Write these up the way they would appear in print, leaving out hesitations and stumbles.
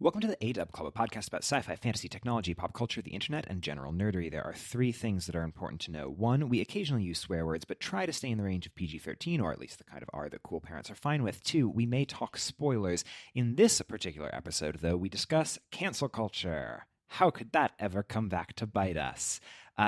Welcome to the A-Dub Club, a podcast about sci-fi, fantasy, technology, pop culture, the internet, and general nerdery. There are three things that are important to know. One, we occasionally use swear words, but try to stay in the range of PG-13, or at least the kind of R that cool parents are fine with. Two, we may talk spoilers. In this particular episode, though, we discuss cancel culture. How could that ever come back to bite us?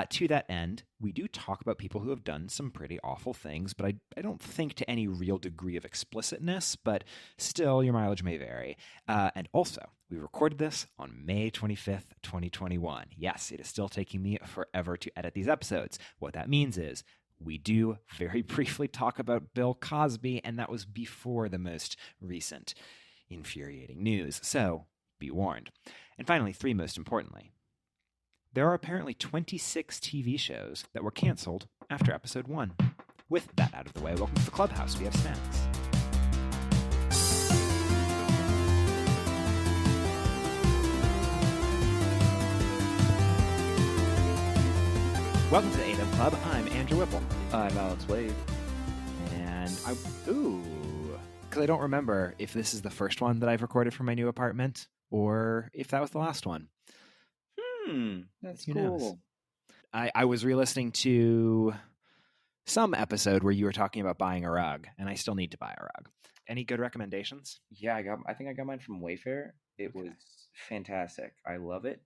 To that end, we do talk about people who have done some pretty awful things, but I don't think to any real degree of explicitness, but still, your mileage may vary. And also, we recorded this on May 25th, 2021. Yes, it is still taking me forever to edit these episodes. What that means is we do very briefly talk about Bill Cosby, and that was before the most recent infuriating news. So, be warned. And finally, three, most importantly, there are apparently 26 TV shows that were canceled after episode 1. With that out of the way, welcome to the Clubhouse. We have snacks. Welcome to the A-Dub Club. I'm Andrew Whipple. I'm Alex Wade. And because I don't remember if this is the first one that I've recorded from my new apartment or if that was the last one. That's Who cool. knows? I was re-listening to some episode where you were talking about buying a rug, and I still need to buy a rug. Any good recommendations? Yeah, I think I got mine from Wayfair. It Okay. was fantastic. I love it.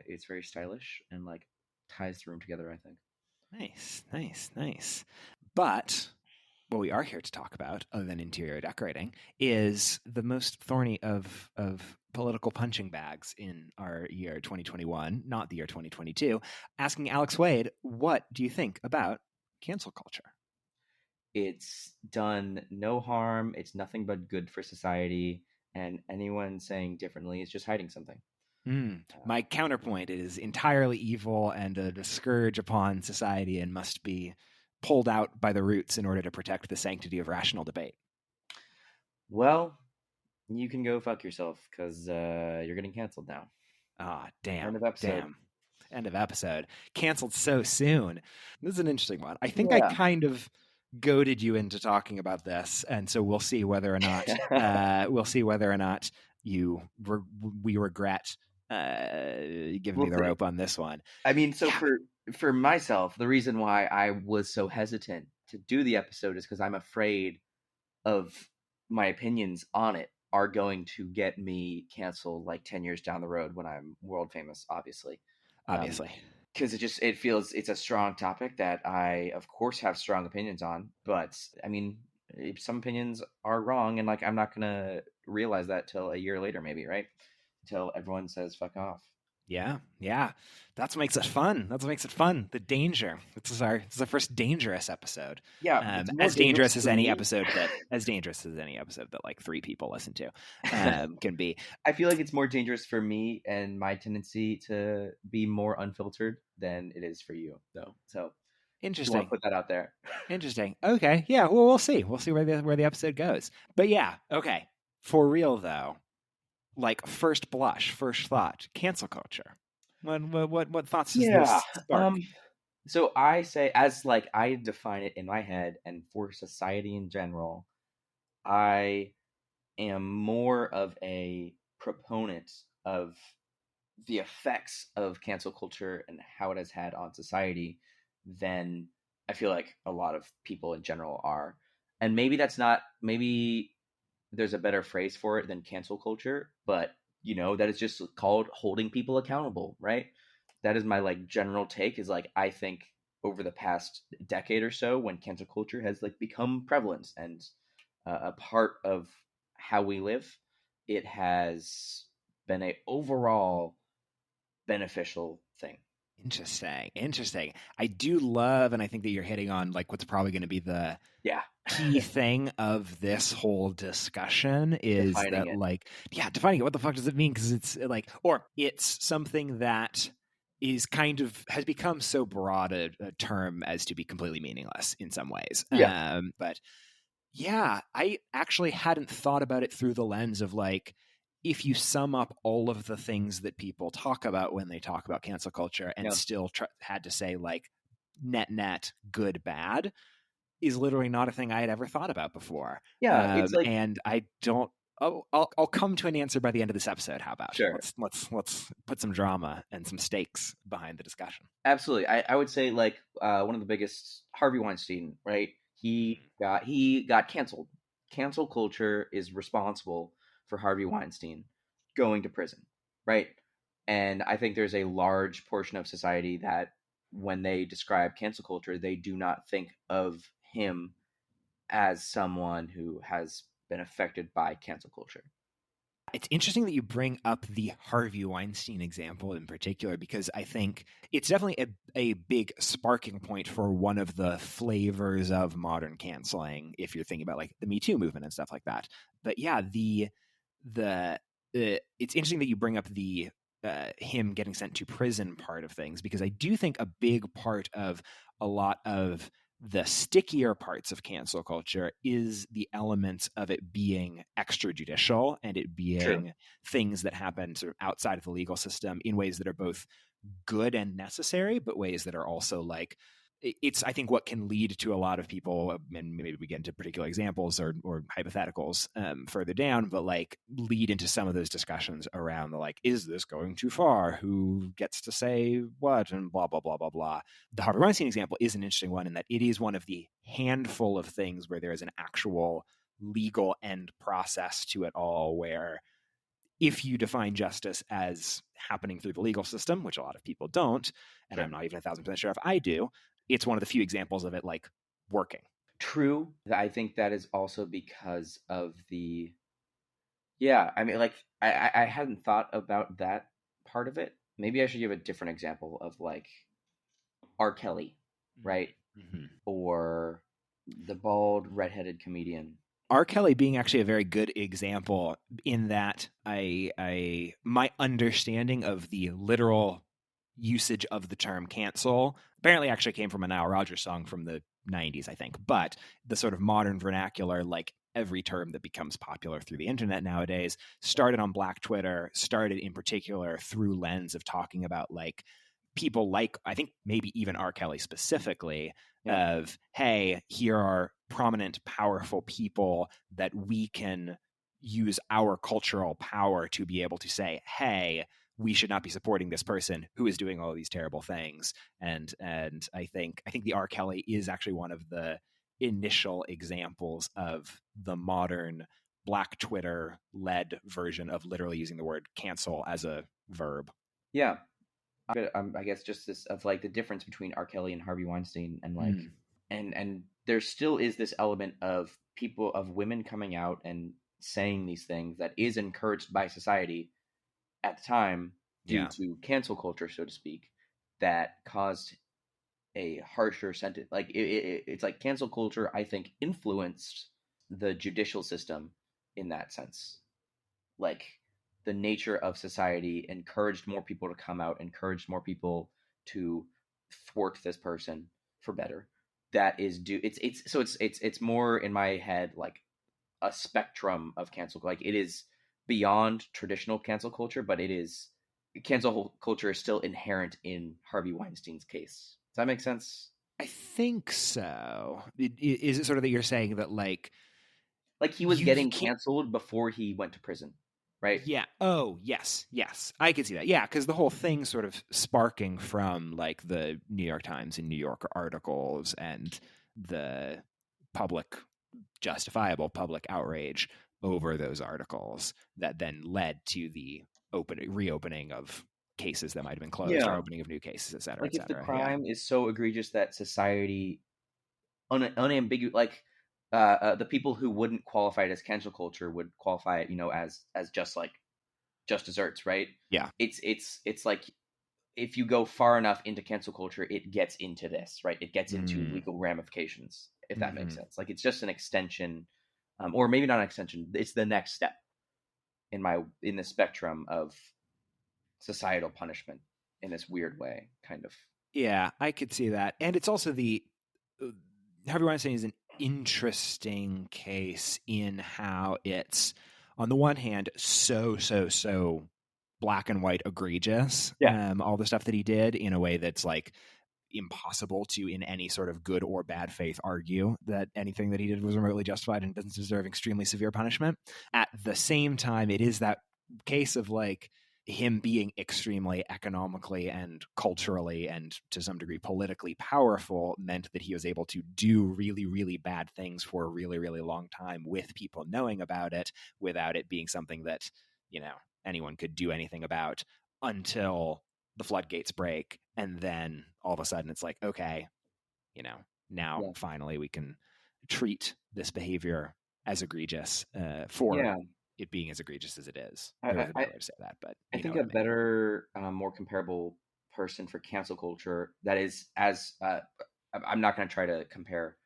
It's very stylish and like ties the room together, I think. Nice. But what we are here to talk about, other than interior decorating, is the most thorny of political punching bags in our year 2021, not the year 2022, asking Alex Wade, what do you think about cancel culture? It's done no harm. It's nothing but good for society. And anyone saying differently is just hiding something. My counterpoint is entirely evil and a scourge upon society and must be pulled out by the roots in order to protect the sanctity of rational debate. Well, you can go fuck yourself because you're getting canceled now. Ah, damn. End of episode. Damn. End of episode. Canceled so soon. This is an interesting one. I think Yeah. I kind of goaded you into talking about this, and so we'll see whether or not we regret giving me the rope on this one. I mean, so for myself, the reason why I was so hesitant to do the episode is because I'm afraid of my opinions on it are going to get me canceled like 10 years down the road when I'm world famous, obviously. Because it feels it's a strong topic that I, of course, have strong opinions on. But I mean, some opinions are wrong, and like I'm not gonna realize that till a year later, maybe, right? Until everyone says "fuck off." Yeah. That's what makes it fun. The danger. This is our first dangerous episode. Yeah, as dangerous as any episode that like 3 people listen to can be. I feel like it's more dangerous for me and my tendency to be more unfiltered than it is for you, though. So interesting. I want to put that out there. Interesting. Okay. Yeah. Well, we'll see. We'll see where the episode goes. But yeah. Okay. For real though. Like first blush, first thought, cancel culture. What thoughts does this spark? So I say, as like I define it in my head, and for society in general, I am more of a proponent of the effects of cancel culture and how it has had on society than I feel like a lot of people in general are. And maybe there's a better phrase for it than cancel culture, but that is just called holding people accountable, right? That is my like general take, is like I think over the past decade or so, when cancel culture has like become prevalent and a part of how we live, it has been a overall beneficial thing. Interesting. I do love, and I think that you're hitting on like what's probably going to be the key thing of this whole discussion is defining it. What the fuck does it mean? Because it's like, or it's something that is kind of has become so broad a term as to be completely meaningless in some ways. But yeah, I actually hadn't thought about it through the lens of like, if you sum up all of the things that people talk about when they talk about cancel culture and still had to say like net, good, bad, is literally not a thing I had ever thought about before. Yeah, it's like, and I don't I'll come to an answer by the end of this episode. How about Sure. let's put some drama and some stakes behind the discussion. Absolutely. I would say like one of the biggest, Harvey Weinstein, right? He got canceled. Cancel culture is responsible for Harvey Weinstein going to prison, right? And I think there's a large portion of society that when they describe cancel culture, they do not think of him as someone who has been affected by cancel culture. It's interesting that you bring up the Harvey Weinstein example in particular, because I think it's definitely a big sparking point for one of the flavors of modern canceling, if you're thinking about like the Me Too movement and stuff like that. But yeah, it's interesting that you bring up the him getting sent to prison part of things, because I do think a big part of a lot of the stickier parts of cancel culture is the elements of it being extrajudicial and it being True. things that happen sort of outside of the legal system in ways that are both good and necessary, but ways that are also like, it's, I think, what can lead to a lot of people, and maybe we get into particular examples or hypotheticals further down, but like lead into some of those discussions around the like, is this going too far? Who gets to say what? And blah, blah, blah, blah, blah. The Harvey Weinstein example is an interesting one in that it is one of the handful of things where there is an actual legal end process to it all, where if you define justice as happening through the legal system, which a lot of people don't, and Sure. I'm not even 1,000% sure if I do, it's one of the few examples of it like working. True. I think that is also because of the, yeah, I mean, like, I hadn't thought about that part of it. Maybe I should give a different example of like R. Kelly, right? Mm-hmm. Or the bald redheaded comedian. R. Kelly being actually a very good example in that my understanding of the literal usage of the term cancel apparently actually came from a Nile Rodgers song from the 90s, I think. But the sort of modern vernacular, like every term that becomes popular through the internet nowadays, started on Black Twitter, started in particular through lens of talking about like people like, I think maybe even R. Kelly specifically, of, hey, here are prominent, powerful people that we can use our cultural power to be able to say, hey, we should not be supporting this person who is doing all of these terrible things. And I think the R. Kelly is actually one of the initial examples of the modern Black Twitter led version of literally using the word cancel as a verb. Yeah. I guess just this of like the difference between R. Kelly and Harvey Weinstein, and like, and there still is this element of people, of women coming out and saying these things that is encouraged by society at the time due to cancel culture, so to speak, that caused a harsher sentence. Like it's like cancel culture, I think, influenced the judicial system in that sense. Like the nature of society encouraged more people to come out, encouraged more people to thwart this person for better. That is due. It's more in my head like a spectrum of cancel. Like it is beyond traditional cancel culture, but it is, cancel culture is still inherent in Harvey Weinstein's case. Does that make sense? I think so. Is it sort of that you're saying that like he was you getting can't? canceled before he went to prison, right? Yeah. Oh, yes. I could see that. Yeah, because the whole thing sort of sparking from like the New York Times and New Yorker articles and the justifiable public outrage over those articles that then led to the reopening of cases that might have been closed or Yeah. opening of new cases, et cetera, Like et if the cetera. Yeah. crime is so egregious that society unambiguous, like the people who wouldn't qualify it as cancel culture would qualify it, as just like just desserts, right? Yeah. It's like if you go far enough into cancel culture, it gets into this, right? It gets into legal ramifications, if that makes sense. Like it's just an extension, or maybe not an extension. It's the next step in the spectrum of societal punishment in this weird way, kind of. Yeah, I could see that. And it's also Harvey Weinstein is an interesting case in how it's, on the one hand, so black and white egregious. Yeah. All the stuff that he did in a way that's like impossible to, in any sort of good or bad faith, argue that anything that he did was remotely justified and doesn't deserve extremely severe punishment. At the same time, it is that case of like him being extremely economically and culturally and to some degree politically powerful meant that he was able to do really, really bad things for a really, really long time with people knowing about it without it being something that, you know, anyone could do anything about until the floodgates break. And then all of a sudden it's like, okay, you know, now finally we can treat this behavior as egregious for it being as egregious as it is. There was a better way to say that, but I think a better, more comparable person for cancel culture that is as I'm not going to try to compare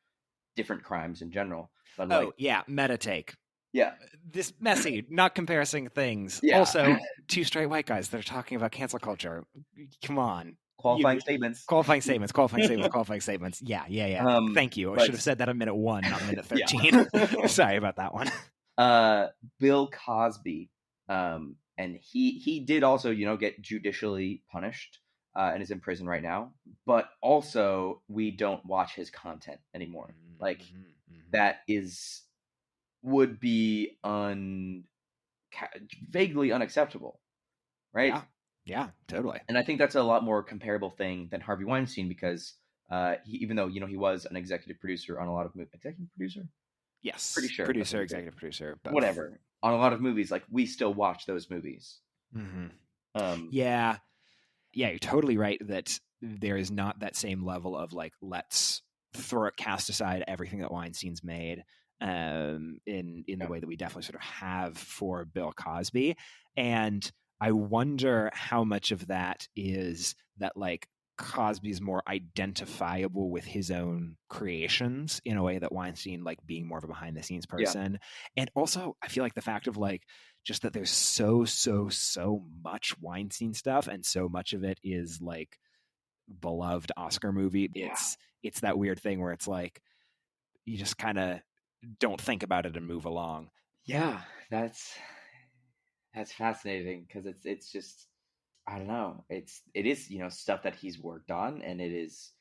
different crimes in general, but meta take. Yeah. This messy, not comparing things. Yeah. Also, two straight white guys that are talking about cancel culture. Come on. Qualifying statements. Qualifying statements. Yeah. Thank you. I should have said that at minute 1, not minute 13. Sorry about that one. Bill Cosby. And he did also, you know, get judicially punished and is in prison right now. But also, we don't watch his content anymore. Like, that would be vaguely unacceptable, right? Yeah, totally. And I think that's a lot more comparable thing than Harvey Weinstein because even though, you know, he was an executive producer on a lot of movies. Executive producer? Yes. Pretty sure. Producer, executive producer. Both. Whatever. On a lot of movies, like, we still watch those movies. Yeah, you're totally right that there is not that same level of, like, let's cast aside everything that Weinstein's made in the way that we definitely sort of have for Bill Cosby. And I wonder how much of that is that, like, Cosby's more identifiable with his own creations in a way that Weinstein, like, being more of a behind the scenes person. And also I feel like the fact of, like, just that there's so much Weinstein stuff and so much of it is, like, beloved Oscar movie. It's that weird thing where it's like you just kind of don't think about it and move along. Yeah, that's fascinating because it's just, I don't know. It is, you know, stuff that he's worked on, and it is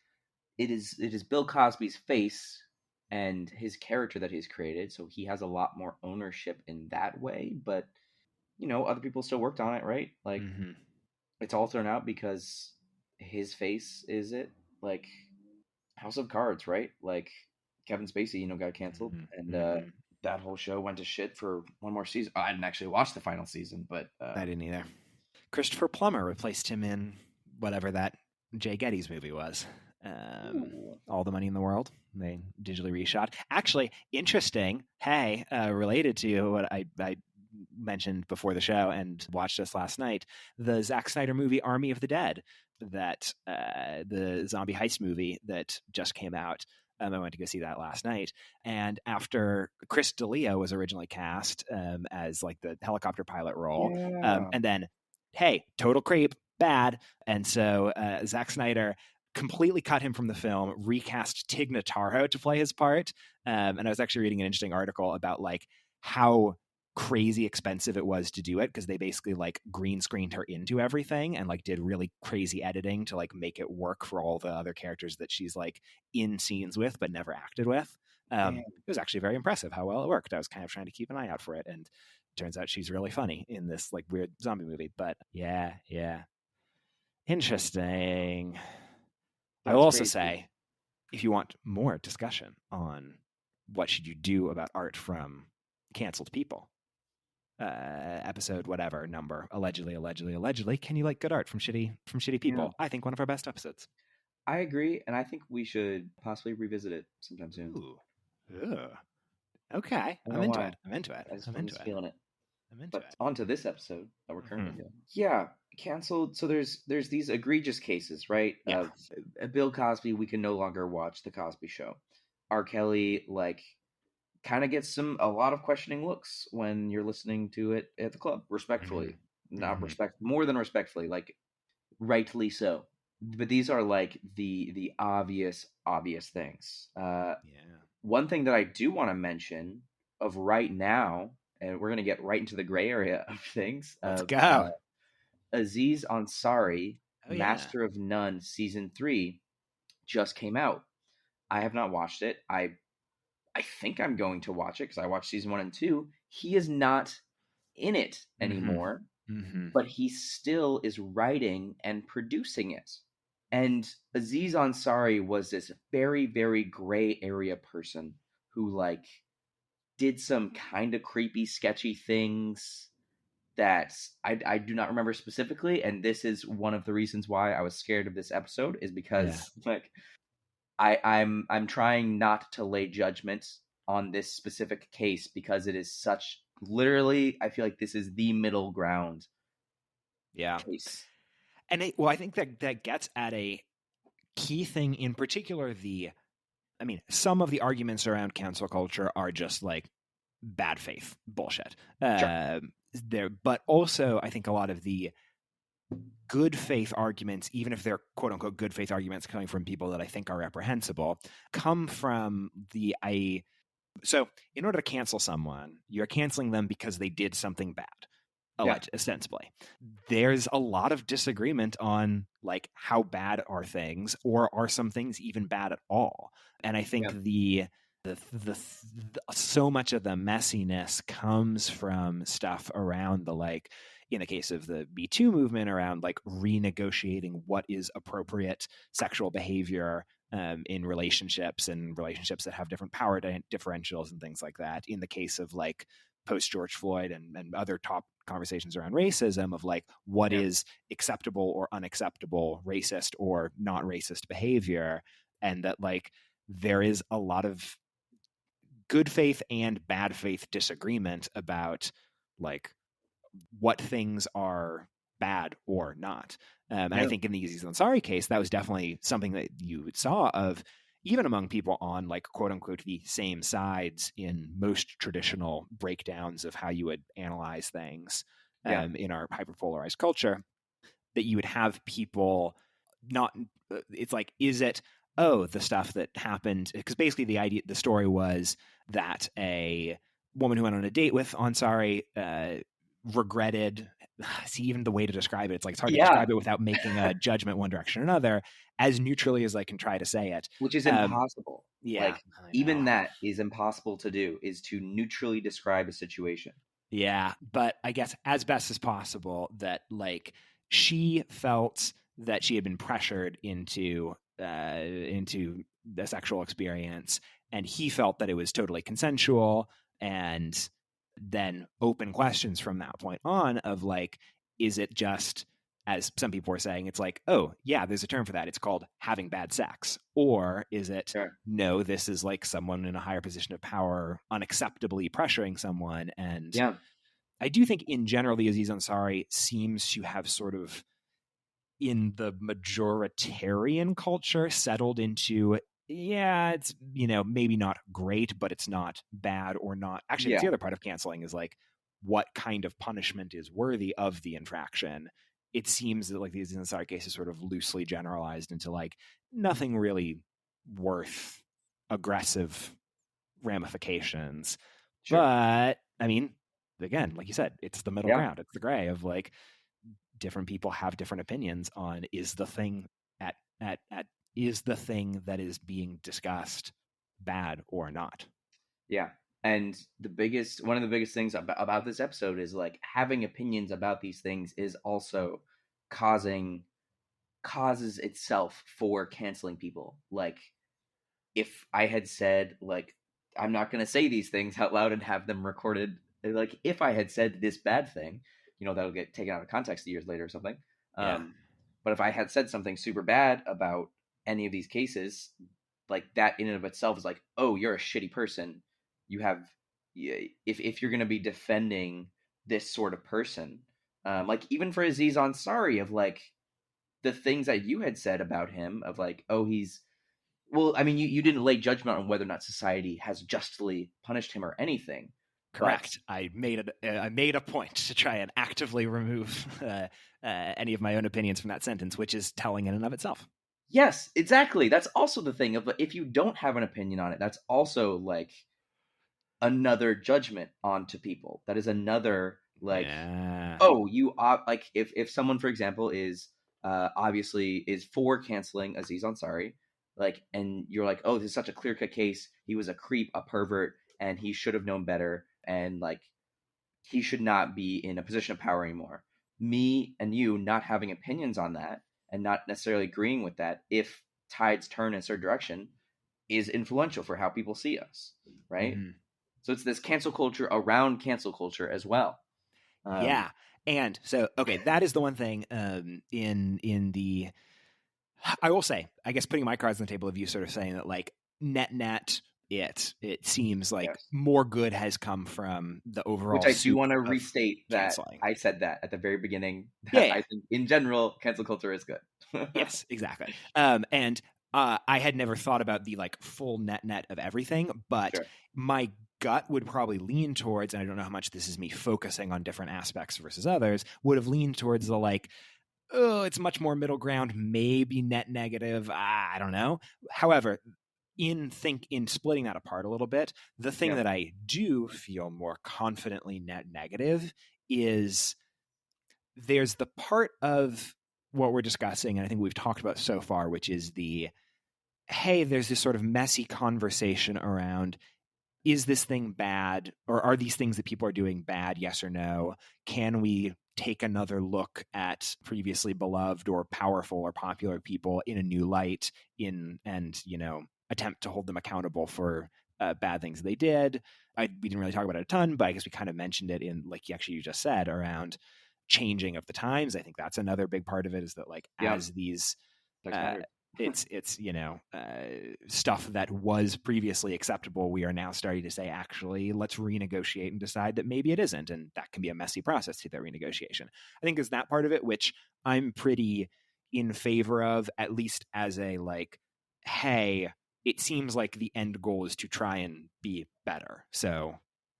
Bill Cosby's face and his character that he's created, so he has a lot more ownership in that way. But, you know, other people still worked on it, right? Like, it's all thrown out because his face is it. Like House of Cards, right? Like Kevin Spacey, you know, got canceled, and that whole show went to shit for one more season. I didn't actually watch the final season, but I didn't either. Christopher Plummer replaced him in whatever that Jay Getty's movie was. All the Money in the World. They digitally reshot. Actually, interesting. Hey, related to what I mentioned before the show and watched this last night, the Zack Snyder movie Army of the Dead, that the zombie heist movie that just came out. I went to go see that last night. And after Chris D'Elia was originally cast as, like, the helicopter pilot role, and then, hey, total creep, bad. And so Zack Snyder completely cut him from the film, recast Tig Notaro to play his part. And I was actually reading an interesting article about, like, how crazy expensive it was to do it, because they basically, like, green screened her into everything and, like, did really crazy editing to, like, make it work for all the other characters that she's, like, in scenes with but never acted with. It was actually very impressive how well it worked. I was kind of trying to keep an eye out for it, and it turns out she's really funny in this, like, weird zombie movie. But yeah, interesting. I will also say, if you want more discussion on what should you do about art from canceled people, episode whatever number, allegedly, can you like good art from shitty people? I think one of our best episodes. I agree, and I think we should possibly revisit it sometime soon. Okay, I'm into it. I'm just feeling it. But on to this episode that we're currently doing. Yeah, canceled. So there's these egregious cases, right? Yeah. Of Bill Cosby, we can no longer watch The Cosby Show. R. Kelly, like, kind of gets a lot of questioning looks when you're listening to it at the club, respectfully. Not more than respectfully, like, rightly so. But these are, like, the obvious things. One thing that I do want to mention of right now, and we're going to get right into the gray area of things. Let's go. Aziz Ansari, Master of None, Season 3, just came out. I have not watched it. I think I'm going to watch it because I watched season 1 and 2. He is not in it Mm-hmm. anymore, Mm-hmm. but he still is writing and producing it. And Aziz Ansari was this very, very gray area person who like did some kind of creepy, sketchy things that I do not remember specifically. And this is one of the reasons why I was scared of this episode, is Yeah. because like I'm trying not to lay judgment on this specific case because it is such literally, I feel like this is the middle ground Yeah. case. And I think that gets at a key thing in particular. Some of the arguments around cancel culture are just like bad faith bullshit. Sure. But also I think a lot of the good faith arguments, even if they're quote unquote good faith arguments coming from people that I think are reprehensible, come from so in order to cancel someone, you're canceling them because they did something bad. Yeah. Ostensibly, there's a lot of disagreement on like how bad are things, or are some things even bad at all. And I think Yeah. so much of the messiness comes from stuff around the like, in the case of the Me Too movement, around like renegotiating what is appropriate sexual behavior in relationships, and relationships that have different power differentials and things like that. In the case of like post George Floyd and other top conversations around racism, of like what Yeah. is acceptable or unacceptable racist or not racist behavior, and that like there is a lot of good faith and bad faith disagreement about like what things are bad or not. And I Yeah. think in the Aziz Ansari case, that was definitely something that you saw of even among people on like quote unquote the same sides in most traditional breakdowns of how you would analyze things Yeah. in our hyperpolarized culture, that you would have people not, it's like, is it, oh, the stuff that happened, because basically the story was that a woman who went on a date with Ansari regretted, see, even the way to describe it, it's like it's hard to Yeah. describe it without making a judgment one direction or another, as neutrally as I can try to say it. Which is impossible. Yeah, Like, I know. even that is impossible to do, is to neutrally describe a situation. Yeah, but I guess as best as possible that like she felt that she had been pressured into the sexual experience, and he felt that it was totally consensual, and then open questions from that point on of like, is it just, as some people were saying, it's like, oh yeah, there's a term for that, it's called having bad sex, or is it, Sure. no, this is like someone in a higher position of power unacceptably pressuring someone. And Yeah. I do think in general the Aziz Ansari seems to have sort of, in the majoritarian culture, settled into, yeah, it's, maybe not great, but it's not bad or not. Actually, that's Yeah. the other part of canceling, is like, what kind of punishment is worthy of the infraction. It seems that like the Aziz Ansari case is sort of loosely generalized into like nothing really worth aggressive ramifications. Sure. But I mean, again, like you said, it's the middle Yeah. ground. It's the gray of like, different people have different opinions on, is the thing at is the thing that is being discussed bad or not. Yeah. And one of the biggest things about this episode is like having opinions about these things is also causes itself for canceling people. Like, if I had said, like, I'm not going to say these things out loud and have them recorded, like, if I had said this bad thing, that'll get taken out of context years later or something. Yeah, But if I had said something super bad about any of these cases, like, that in and of itself is like, oh, you're a shitty person. You have, if you're going to be defending this sort of person, like, even for Aziz Ansari, of like the things that you had said about him, of like, oh, he's, well, I mean, you didn't lay judgment on whether or not society has justly punished him or anything, but correct. I made a point to try and actively remove any of my own opinions from that sentence, which is telling in and of itself. yes, exactly. That's also the thing of, if you don't have an opinion on it, that's also like another judgment onto people. That is another like, Yeah, oh, you are like, if someone, for example, is obviously is for canceling Aziz Ansari, like, and you're like, oh, this is such a clear cut case. He was a creep, a pervert, and he should have known better, and like he should not be in a position of power anymore. Me and you not having opinions on that and not necessarily agreeing with that, if tides turn in a certain direction, is influential for how people see us, right? Mhm. So it's this cancel culture around cancel culture as well. Yeah. And so, okay, that is the one thing in the, I will say, I guess putting my cards on the table of you sort of saying that like net, it seems like Yes. more good has come from the Which overall I do soup want to of restate that canceling. I said that at the very beginning, Yeah, that yeah. I think in general cancel culture is good. Yes, exactly. And I had never thought about the like full net of everything, but Sure. my gut would probably lean towards, and I don't know how much this is me focusing on different aspects versus others, would have leaned towards the like, oh, it's much more middle ground, maybe net negative. I don't know. However, in splitting that apart a little bit, the thing Yeah. that I do feel more confidently net negative is there's the part of what we're discussing, and I think we've talked about so far, which is the hey, there's this sort of messy conversation around, is this thing bad, or are these things that people are doing bad, yes or no? Can we take another look at previously beloved or powerful or popular people in a new light, and attempt to hold them accountable for bad things they did? We didn't really talk about it a ton, but I guess we kind of mentioned it in, like, actually you just said, around changing of the times. I think that's another big part of it, is that like Yeah. as these Text uh, matters. it's stuff that was previously acceptable, we are now starting to say, actually, let's renegotiate and decide that maybe it isn't, and that can be a messy process to that renegotiation. I think is that part of it, which I'm pretty in favor of, at least as a like, hey, it seems like the end goal is to try and be better, so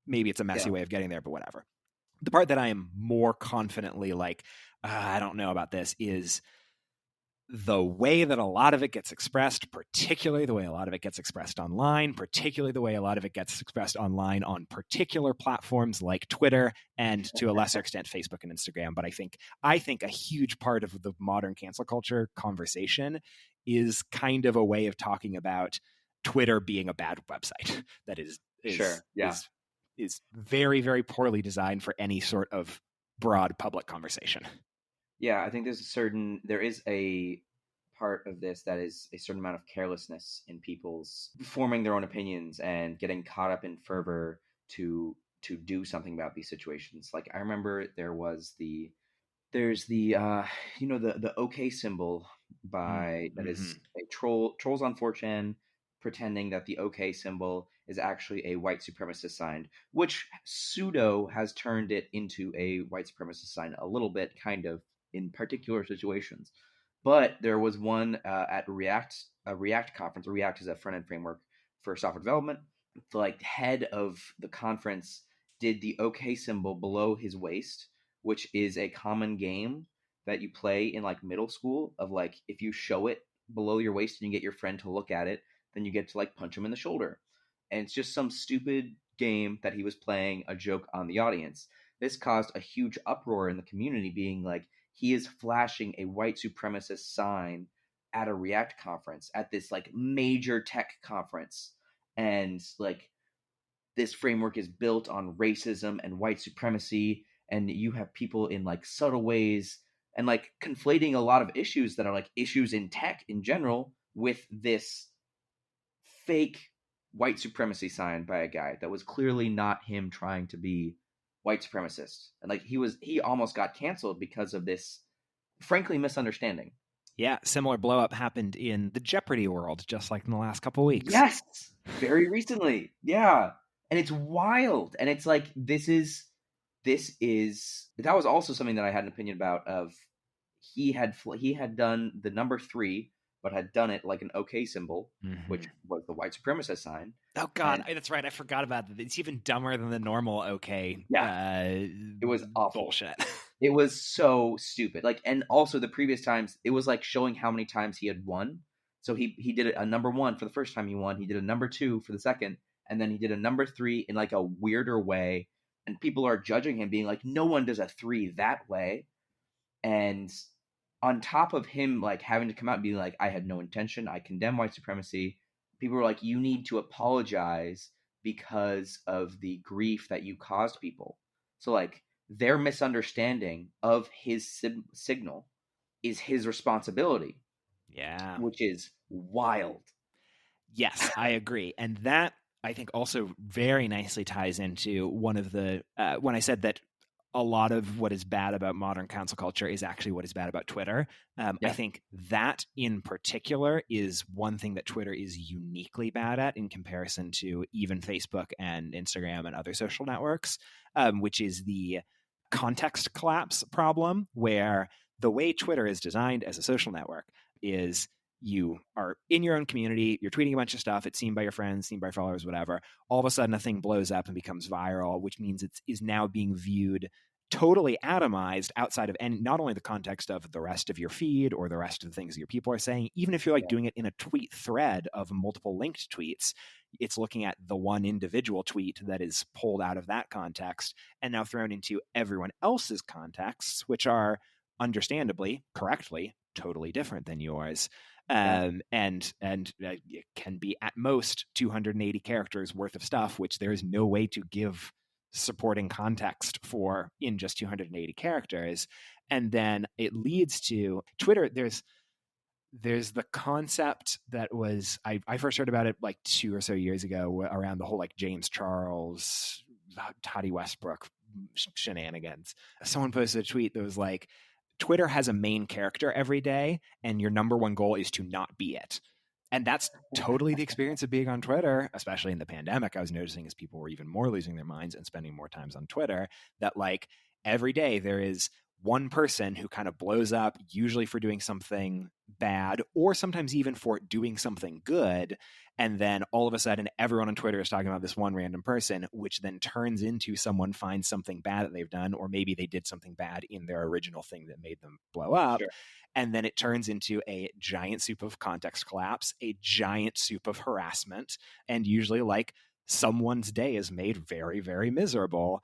maybe it's a messy Yeah. way of getting there, but whatever. The part that I am more confidently like, I don't know about this, is the way that a lot of it gets expressed, particularly the way a lot of it gets expressed online, particularly the way a lot of it gets expressed online on particular platforms like Twitter, and to a lesser extent Facebook and Instagram. But I think a huge part of the modern cancel culture conversation is kind of a way of talking about Twitter being a bad website that Sure. Yeah. is very, very poorly designed for any sort of broad public conversation. Yeah, I think there is a part of this that is a certain amount of carelessness in people's forming their own opinions and getting caught up in fervor to do something about these situations. Like I remember there's the the OK symbol by that Mm-hmm. is a trolls on 4chan pretending that the OK symbol is actually a white supremacist sign, which pseudo has turned it into a white supremacist sign a little bit, kind of, in particular situations. But there was one at a React conference. React is a front end framework for software development. The like head of the conference did the OK symbol below his waist, which is a common game that you play in like middle school, of like, if you show it below your waist and you get your friend to look at it, then you get to like punch him in the shoulder. And it's just some stupid game that he was playing, a joke on the audience. This caused a huge uproar in the community, being like, he is flashing a white supremacist sign at a React conference, at this like major tech conference. And like, this framework is built on racism and white supremacy, and you have people in like subtle ways and like conflating a lot of issues that are like issues in tech in general with this fake white supremacy sign by a guy that was clearly not him trying to be white supremacist. And like he almost got canceled because of this frankly misunderstanding. Yeah, similar blow up happened in the Jeopardy world just like in the last couple weeks. Yes, very recently. Yeah. And it's wild. And it's like this is that was also something that I had an opinion about, of he had done the number 3 but had done it like an OK symbol, Mm-hmm. which was the white supremacist sign. Oh God, And that's right. I forgot about that. It's even dumber than the normal okay yeah, it was awful. bullshit. It was so stupid. Like, and also the previous times, it was like showing how many times he had won. So he did a number 1 for the first time he won. He did a number 2 for the second, and then he did a number 3 in like a weirder way. And people are judging him, being like, no one does a 3 that way. And on top of him like having to come out and be like, I had no intention, I condemn white supremacy, people were like, you need to apologize because of the grief that you caused people. So like their misunderstanding of his signal is his responsibility, Yeah. which is wild. Yes, I agree. And that, I think, also very nicely ties into one of the, when I said that a lot of what is bad about modern cancel culture is actually what is bad about Twitter. I think that in particular is one thing that Twitter is uniquely bad at in comparison to even Facebook and Instagram and other social networks, which is the context collapse problem, where the way Twitter is designed as a social network is you are in your own community, you're tweeting a bunch of stuff, it's seen by your friends, seen by followers, whatever. All of a sudden a thing blows up and becomes viral, which means it is now being viewed totally atomized outside of any, not only the context of the rest of your feed or the rest of the things that your people are saying, even if you're like doing it in a tweet thread of multiple linked tweets, it's looking at the one individual tweet that is pulled out of that context and now thrown into everyone else's contexts, which are understandably, correctly, totally different than yours. And it can be at most 280 characters worth of stuff, which there is no way to give supporting context for in just 280 characters. And then it leads to Twitter. There's the concept that was, I first heard about it like 2 or so years ago around the whole like James Charles, Toddy Westbrook shenanigans. Someone posted a tweet that was like, Twitter has a main character every day, and your number one goal is to not be it. And that's totally the experience of being on Twitter, especially in the pandemic. I was noticing as people were even more losing their minds and spending more times on Twitter, that like every day there is one person who kind of blows up, usually for doing something bad or sometimes even for doing something good. And then all of a sudden, everyone on Twitter is talking about this one random person, which then turns into someone finds something bad that they've done, or maybe they did something bad in their original thing that made them blow up. Sure. And then it turns into a giant soup of context collapse, a giant soup of harassment, and usually like someone's day is made very, very miserable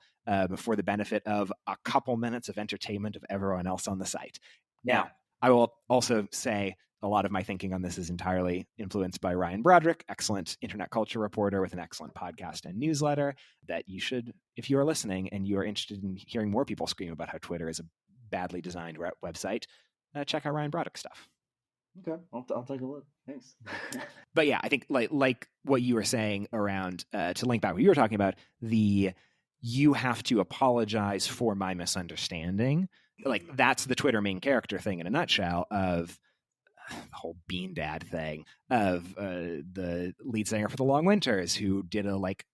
for the benefit of a couple minutes of entertainment of everyone else on the site. Yeah. Now, I will also say a lot of my thinking on this is entirely influenced by Ryan Broderick, excellent internet culture reporter with an excellent podcast and newsletter that you should, if you are listening and you are interested in hearing more people scream about how Twitter is a badly designed website, check out Ryan Broderick's stuff. Okay, I'll take a look. Thanks. But yeah, I think like what you were saying around, to link back what you were talking about, you have to apologize for my misunderstanding. Like that's the Twitter main character thing in a nutshell of the whole Bean Dad thing of the lead singer for the Long Winters, who did a like,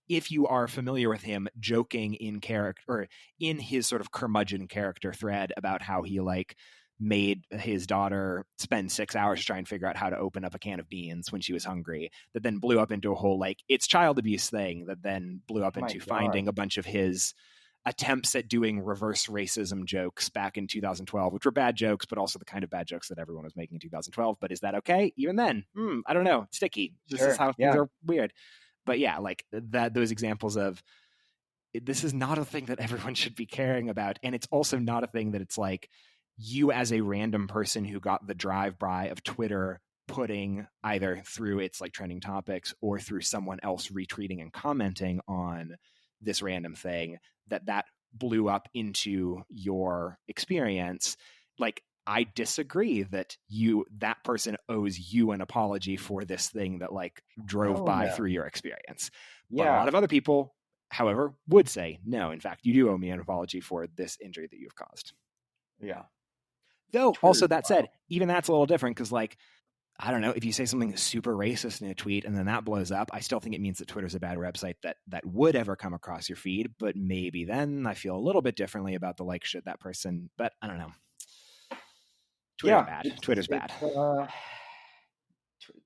if you are familiar with him, joking in character or in his sort of curmudgeon character thread about how he like made his daughter spend 6 hours to try and figure out how to open up a can of beans when she was hungry, that then blew up into a whole like it's child abuse thing that then blew up into finding a bunch of his attempts at doing reverse racism jokes back in 2012, which were bad jokes, but also the kind of bad jokes that everyone was making in 2012. But is that okay? Even then, I don't know. Sticky. This is how things are weird. But yeah, like that, those examples of this is not a thing that everyone should be caring about. And it's also not a thing that it's like you as a random person who got the drive-by of Twitter putting either through its like trending topics or through someone else retweeting and commenting on this random thing that blew up into your experience. Like, I disagree that that person owes you an apology for this thing that like drove by through your experience. Yeah. But a lot of other people, however, would say, no, in fact, you do owe me an apology for this injury that you've caused. Yeah. Though also that said, even that's a little different because like, I don't know, if you say something super racist in a tweet and then that blows up, I still think it means that Twitter's a bad website that would ever come across your feed, but maybe then I feel a little bit differently about the like, should that person, but I don't know. Twitter's bad. Twitter's bad.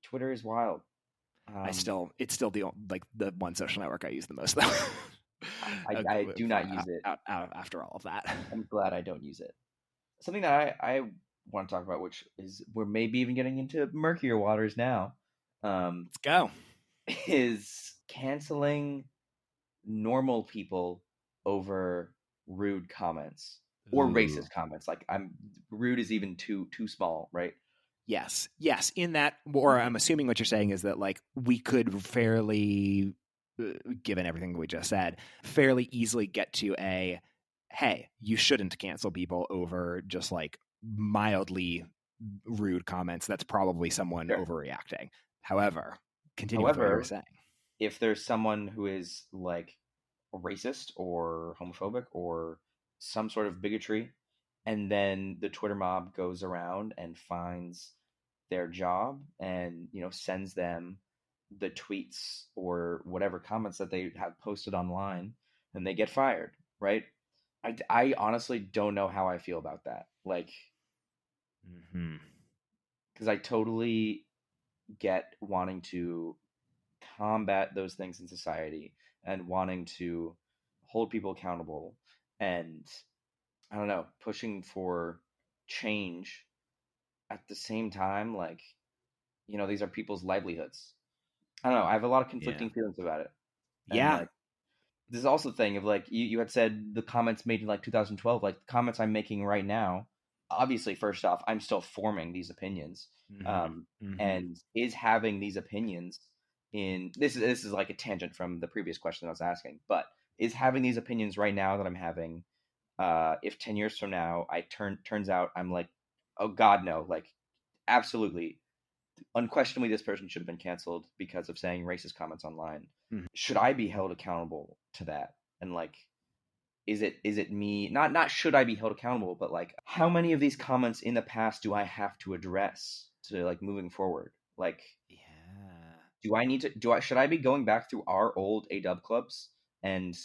Twitter is wild. It's still the one social network I use the most though. I do not use it after all of that. I'm glad I don't use it. Something that I want to talk about, which is we're maybe even getting into murkier waters now. Let's go. Is canceling normal people over rude comments. or Ooh. racist comments. Like I'm rude is even too small, right? Yes. In that, or I'm assuming what you're saying is that like we could fairly, given everything we just said, fairly easily get to a, hey, you shouldn't cancel people over just like mildly rude comments. That's probably someone Sure. overreacting. However, continue with what you were However, saying. if there's someone who is like racist or homophobic or some sort of bigotry, and then the Twitter mob goes around and finds their job and sends them the tweets or whatever comments that they have posted online, and they get fired, right? I honestly don't know how I feel about that. Like, Mm-hmm. because I totally get wanting to combat those things in society and wanting to hold people accountable and I don't know, pushing for change at the same time. Like, these are people's livelihoods. I don't know. I have a lot of Yeah. conflicting feelings about it. And Yeah. like, this is also the thing of like, you had said the comments made in like 2012, like the comments I'm making right now, obviously, first off, I'm still forming these opinions. Mm-hmm. Um, Mm-hmm. and is having these opinions in this is like a tangent from the previous question I was asking, but is having these opinions right now that I'm having, if 10 years from now turns out I'm like, oh god no, like absolutely unquestionably this person should have been canceled because of saying racist comments online, Mm-hmm. should I be held accountable to that? And like, is it me, not should I be held accountable, but like how many of these comments in the past do I have to address to like moving forward? Like, Yeah. do I need to do I should I be going back through our old AW clubs and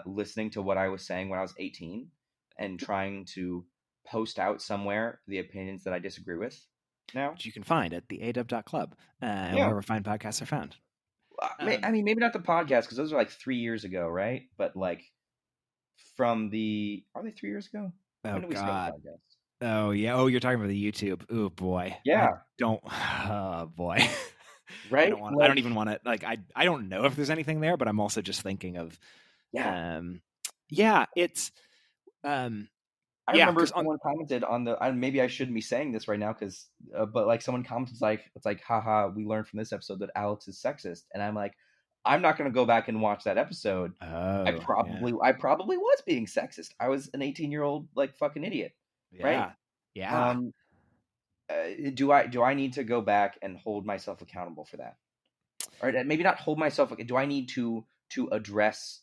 listening to what I was saying when I was 18 and trying to post out somewhere the opinions that I disagree with now? Which you can find at the aw.club and Yeah. wherever fine podcasts are found. I mean, maybe not the podcast because those are like 3 years ago, right? But like from are they 3 years ago? Oh When did we start the God. podcast? Oh yeah. Oh, you're talking about the YouTube. Oh boy. I Yeah, don't. Oh boy. I right. don't want. I don't Like, even want to. Like. I don't know if there's anything there, but I'm also just thinking of. yeah. Um. Yeah. It's. Um. I Yeah. remember Because on. someone commented on maybe I shouldn't be saying this right now because, but like someone commented like, it's like, haha, we learned from this episode that Alex is sexist, and I'm like, I'm not going to go back and watch that episode. I Oh yeah. probably, I probably was being sexist. I was an 18-year-old like fucking idiot, right? Yeah. Yeah. Um, do I need to go back and hold myself accountable for that? Or maybe not hold myself. Do I need to address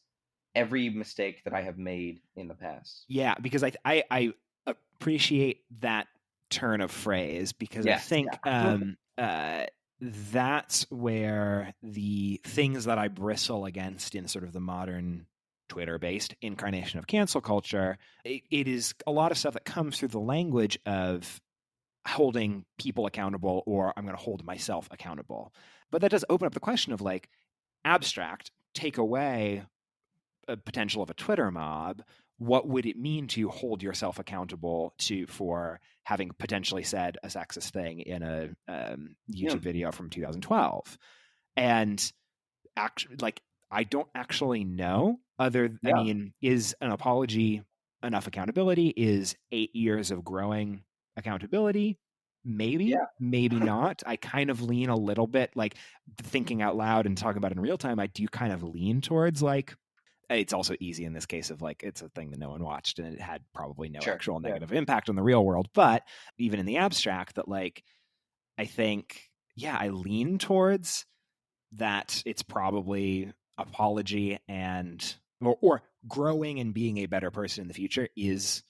every mistake that I have made in the past? Yeah. Because I appreciate that turn of phrase because I Yes. think Yeah. that's where the things that I bristle against in sort of the modern Twitter-based incarnation of cancel culture, it is a lot of stuff that comes through the language of holding people accountable, or I'm going to hold myself accountable. But that does open up the question of like abstract, take away a potential of a Twitter mob. What would it mean to hold yourself accountable for having potentially said a sexist thing in a Yeah. YouTube video from 2012? And actually, like, I don't actually know. I Yeah. mean, is an apology enough accountability? Is 8 years of growing accountability? Maybe, Yeah. maybe not. I kind of lean a little bit, like thinking out loud and talking about it in real time. I do kind of lean towards like, it's also easy in this case of like it's a thing that no one watched and it had probably no Sure. actual Yeah. negative impact on the real world. But even in the abstract, that like I think, yeah, I lean towards that it's probably apology and or growing and being a better person in the future is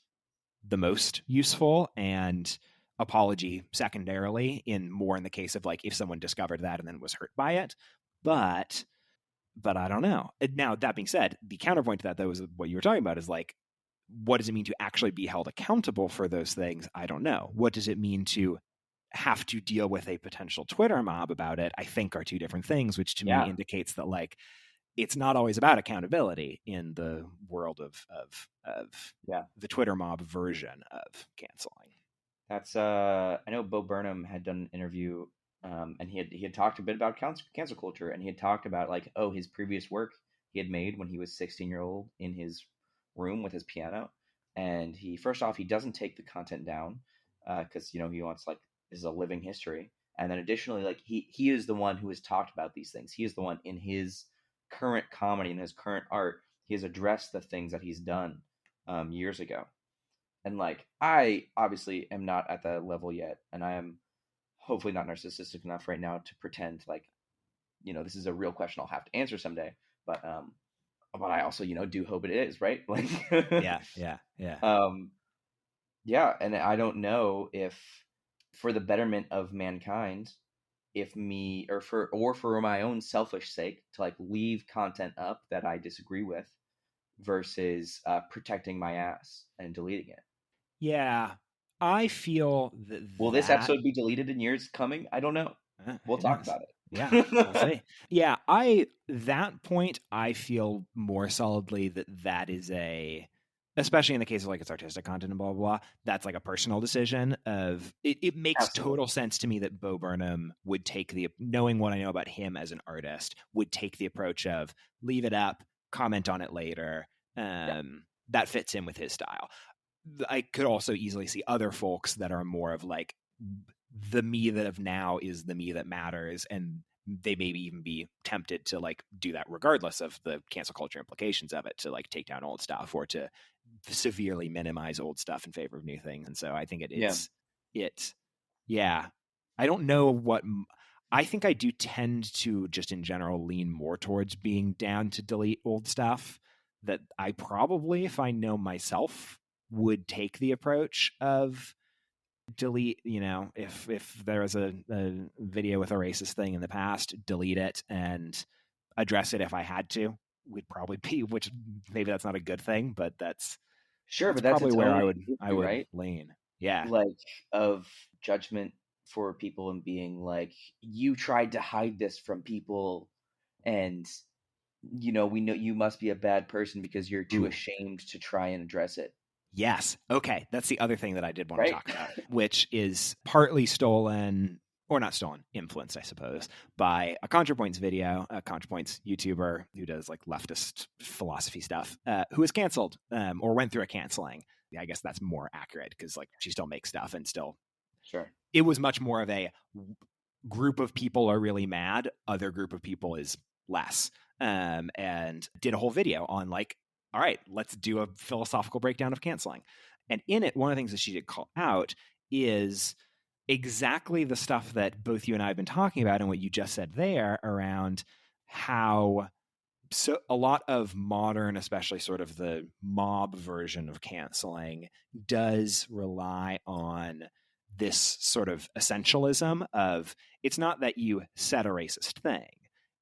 the most useful, and apology secondarily, in more in the case of like if someone discovered that and then was hurt by it. But I don't know. Now, that being said, the counterpoint to that, though, is what you were talking about is like, what does it mean to actually be held accountable for those things? I don't know. What does it mean to have to deal with a potential Twitter mob about it? I think are two different things, which to me Yeah. indicates that like it's not always about accountability in the world of Yeah. the Twitter mob version of canceling. That's I know Bo Burnham had done an interview, and he had talked a bit about cancel culture, and he had talked about like, oh, his previous work he had made when he was 16-year-old in his room with his piano, and he first off he doesn't take the content down because he wants like this is a living history, and then additionally like he is the one who has talked about these things. He is the one in his current comedy and his current art. He has addressed the things that he's done years ago, and like I obviously am not at that level yet, and I am hopefully not narcissistic enough right now to pretend like this is a real question I'll have to answer someday, but I also do hope it is, right? Like yeah. Yeah, and I don't know if for the betterment of mankind, if me or for my own selfish sake to like leave content up that I disagree with versus protecting my ass and deleting it. Yeah, I feel Will this that episode be deleted in years coming? I don't know. We'll who talk knows? about Yeah, we'll it. see. Yeah, that point I feel more solidly that is especially in the case of like it's artistic content and blah blah blah. That's like a personal decision of it makes Absolutely. total sense to me that Bo Burnham would take knowing what I know about him as an artist would take the approach of leave it up, comment on it later. Yeah. That fits in with his style. I could also easily see other folks that are more of like the me that of now is the me that matters, and they maybe even be tempted to like do that regardless of the cancel culture implications of it, to like take down old stuff or to severely minimize old stuff in favor of new things. And so I think Yeah. yeah. I don't know what I think I do tend to just in general lean more towards being down to delete old stuff that I probably, if I know myself, would take the approach of delete, if there was a video with a racist thing in the past, delete it and address it if I had to, would probably be, which maybe that's not a good thing, but that's Sure, but that's probably its where own I issue, would right? lean. Yeah. Like of judgment for people and being like, you tried to hide this from people, and we know you must be a bad person because you're too Ooh. ashamed to try and address it. Yes. Okay. That's the other thing that I did want to Right? talk about, which is partly stolen, or not stolen, influenced, I suppose, by a ContraPoints video, a ContraPoints YouTuber who does like leftist philosophy stuff, who was canceled or went through a canceling. I guess that's more accurate because like she still makes stuff and still, Sure. it was much more of a group of people are really mad, other group of people is less, and did a whole video on like, all right, let's do a philosophical breakdown of canceling. And in it, one of the things that she did call out is exactly the stuff that both you and I have been talking about and what you just said there around how a lot of modern, especially sort of the mob version of canceling, does rely on this sort of essentialism of it's not that you said a racist thing.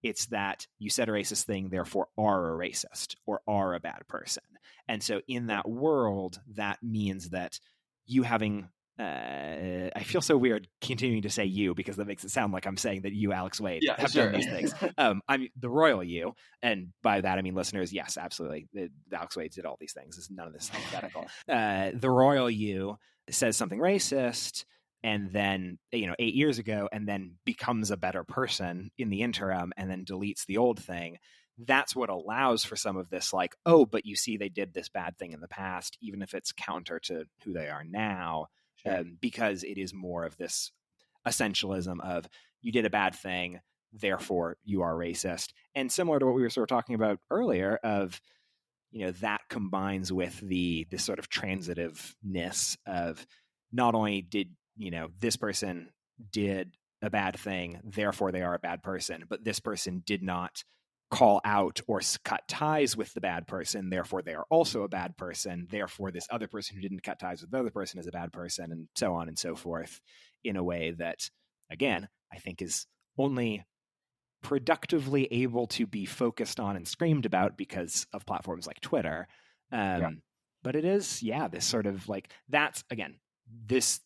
It's that you said a racist thing, therefore are a racist or are a bad person. And so in that world, that means that you having I feel so weird continuing to say you because that makes it sound like I'm saying that you, Alex Wade, Yeah, have sure. done these things. I'm the royal you, and by that I mean listeners. Yes, absolutely. Alex Wade did all these things. None of this is hypothetical. The royal you says something racist, and then 8 years ago, and then becomes a better person in the interim, and then deletes the old thing. That's what allows for some of this, like, oh, but you see, they did this bad thing in the past, even if it's counter to who they are now. Sure. Because it is more of this essentialism of you did a bad thing, therefore you are racist. And similar to what we were sort of talking about earlier of, that combines with this sort of transitiveness of not only did, this person did a bad thing, therefore they are a bad person, but this person did not call out or cut ties with the bad person, therefore they are also a bad person, therefore this other person who didn't cut ties with the other person is a bad person, and so on and so forth, in a way that, again, I think is only productively able to be focused on and screamed about because of platforms like Twitter. Yeah. But it is, this sort of like, that's, again,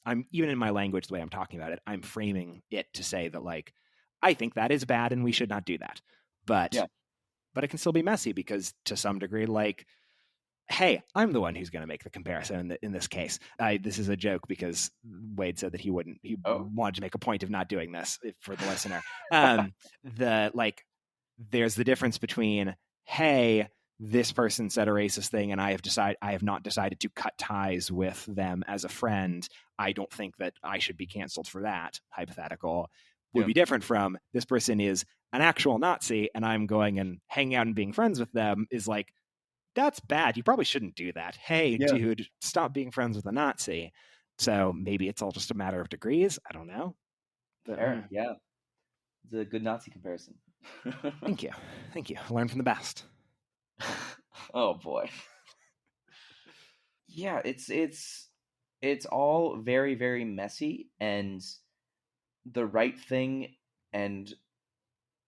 I'm even in my language, the way I'm talking about it, I'm framing it to say that like, I think that is bad and we should not do that. But it can still be messy because to some degree, like, hey, I'm the one who's going to make the comparison in this case. This is a joke because Wade said that he wanted to make a point of not doing this for the listener. There's the difference between, hey, this person said a racist thing and I have not decided to cut ties with them as a friend. I don't think that I should be canceled for that. Hypothetical would Yeah. be different from this person is an actual Nazi and I'm going and hanging out and being friends with them is like, that's bad. You probably shouldn't do that. Hey, Yeah. dude, stop being friends with a Nazi. So maybe it's all just a matter of degrees. I don't know. But, Fair. Yeah. It's a good Nazi comparison. thank you. Thank you. Learn from the best. Oh boy. Yeah, it's all very, very messy, and the right thing and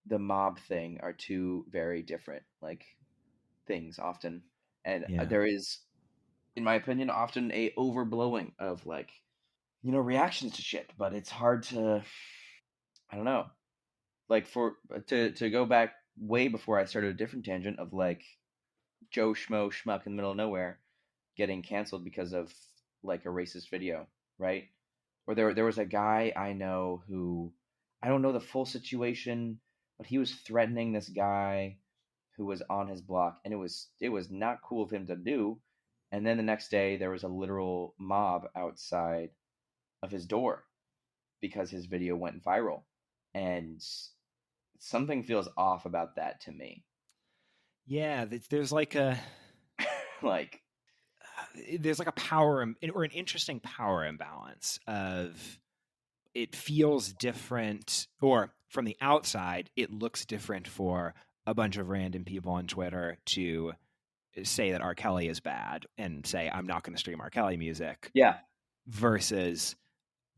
the mob thing are two very different like things often. And Yeah. there is, in my opinion, often a overblowing of like, reactions to shit, but it's hard to, I don't know, like for to go back way before I started a different tangent of like Joe Schmo Schmuck in the middle of nowhere getting canceled because of like a racist video, right? Or there was a guy I know who, I don't know the full situation, but he was threatening this guy who was on his block, and it was not cool of him to do. And then the next day there was a literal mob outside of his door because his video went viral. And something feels off about that to me. Yeah, there's like a Like, there's like a power or an interesting power imbalance of it feels different, or from the outside it looks different for a bunch of random people on Twitter to say that R. Kelly is bad and say I'm not going to stream R. Kelly music, yeah, versus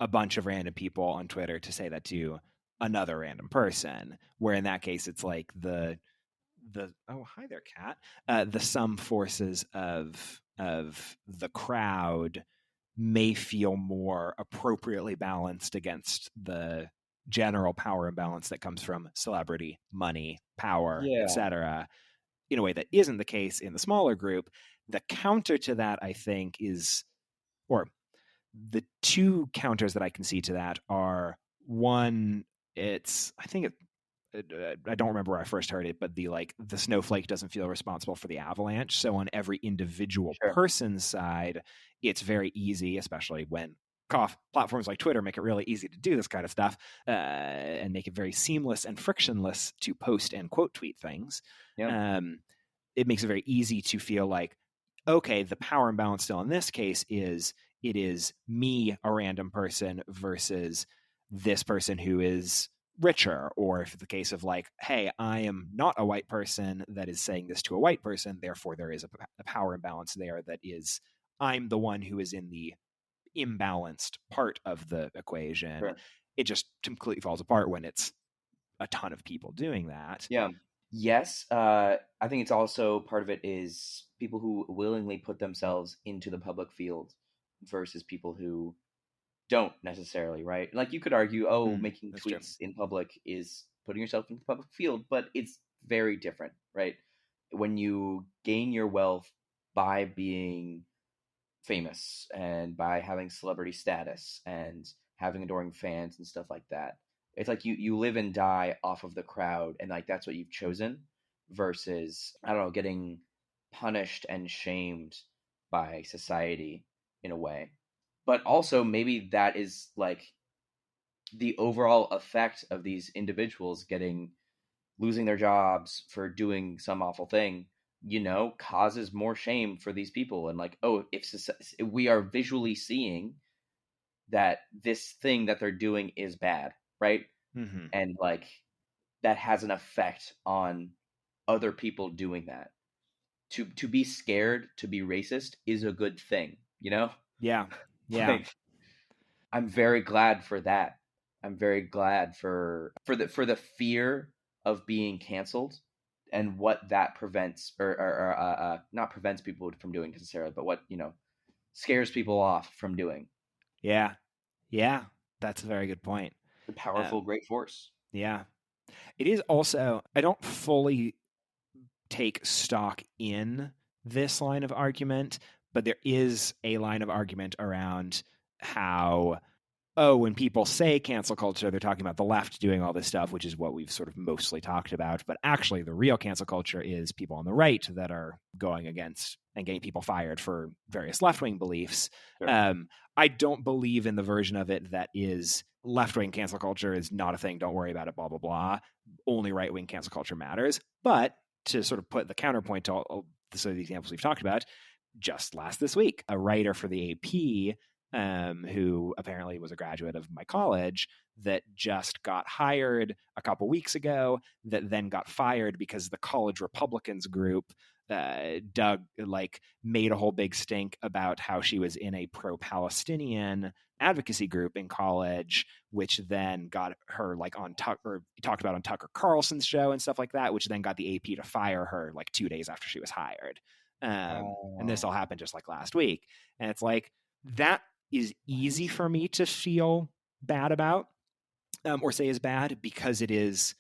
a bunch of random people on Twitter to say that to another random person, where in that case it's like the oh, hi there, cat, the sum forces of the crowd may feel more appropriately balanced against the general power imbalance that comes from celebrity, money, power, yeah, etc., in a way that isn't the case in the smaller group. The counter to that, I think, is, or the two counters that I can see to that are, one, it's, I think I don't remember where I first heard it, but the snowflake doesn't feel responsible for the avalanche. So on every individual sure, person's side, it's very easy, especially when platforms like Twitter make it really easy to do this kind of stuff, and make it very seamless and frictionless to post and quote tweet things. yeah, It makes it very easy to feel like, okay, the power imbalance still in this case is it is me, a random person, versus this person who is richer. Or if it's the case of like, hey, I am not a white person that is saying this to a white person, therefore there is a power imbalance there that is, I'm the one who is in the imbalanced part of the equation. sure, It just completely falls apart when it's a ton of people doing that. yeah. Yes, I think it's also part of it is people who willingly put themselves into the public field versus people who don't necessarily, right? Like you could argue, oh, making That's true. tweets in public is putting yourself into the public field, but it's very different, right? When you gain your wealth by being famous and by having celebrity status and having adoring fans and stuff like that. It's like you live and die off of the crowd, and like that's what you've chosen versus, I don't know, getting punished and shamed by society in a way. But also maybe that is like the overall effect of these individuals getting losing their jobs for doing some awful thing, causes more shame for these people. And like, oh, if we are visually seeing that this thing that they're doing is bad, right? Mm-hmm. And like that has an effect on other people doing that. To be scared to be racist is a good thing. Yeah. Yeah. Like, I'm very glad for that. I'm very glad for the fear of being canceled and what that prevents, or not prevents people from doing necessarily, but what scares people off from doing. Yeah. Yeah. That's a very good point. The powerful, Um, great force. yeah. It is also, I don't fully take stock in this line of argument, but there is a line of argument around how oh, when people say cancel culture, they're talking about the left doing all this stuff, which is what we've sort of mostly talked about. But actually, the real cancel culture is people on the right that are going against and getting people fired for various left-wing beliefs. Sure. I don't believe in the version of it that is left-wing cancel culture is not a thing, don't worry about it, blah, blah, blah. Only right-wing cancel culture matters. But to sort of put the counterpoint to all the examples we've talked about, just this week, a writer for the AP who apparently was a graduate of my college that just got hired a couple weeks ago, that then got fired because the college Republicans group made a whole big stink about how she was in a pro-Palestinian advocacy group in college, which then got her on Tucker, talked about on Tucker Carlson's show and stuff like that, which then got the AP to fire her 2 days after she was hired. And this all happened just last week. And it's that is easy for me to feel bad about or say is bad because it is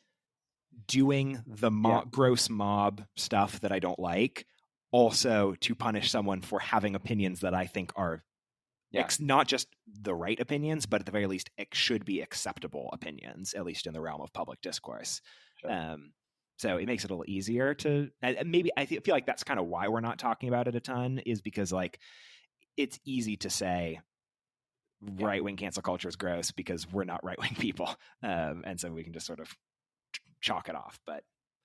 doing the gross mob stuff that I don't like, also to punish someone for having opinions that I think are not just the right opinions, but at the very least, it should be acceptable opinions, at least in the realm of public discourse. Sure. So it makes it a little easier to maybe I feel like that's kind of why we're not talking about it a ton, is because it's easy to say right-wing cancel culture is gross because we're not right-wing people. And so we can just sort of chalk it off, but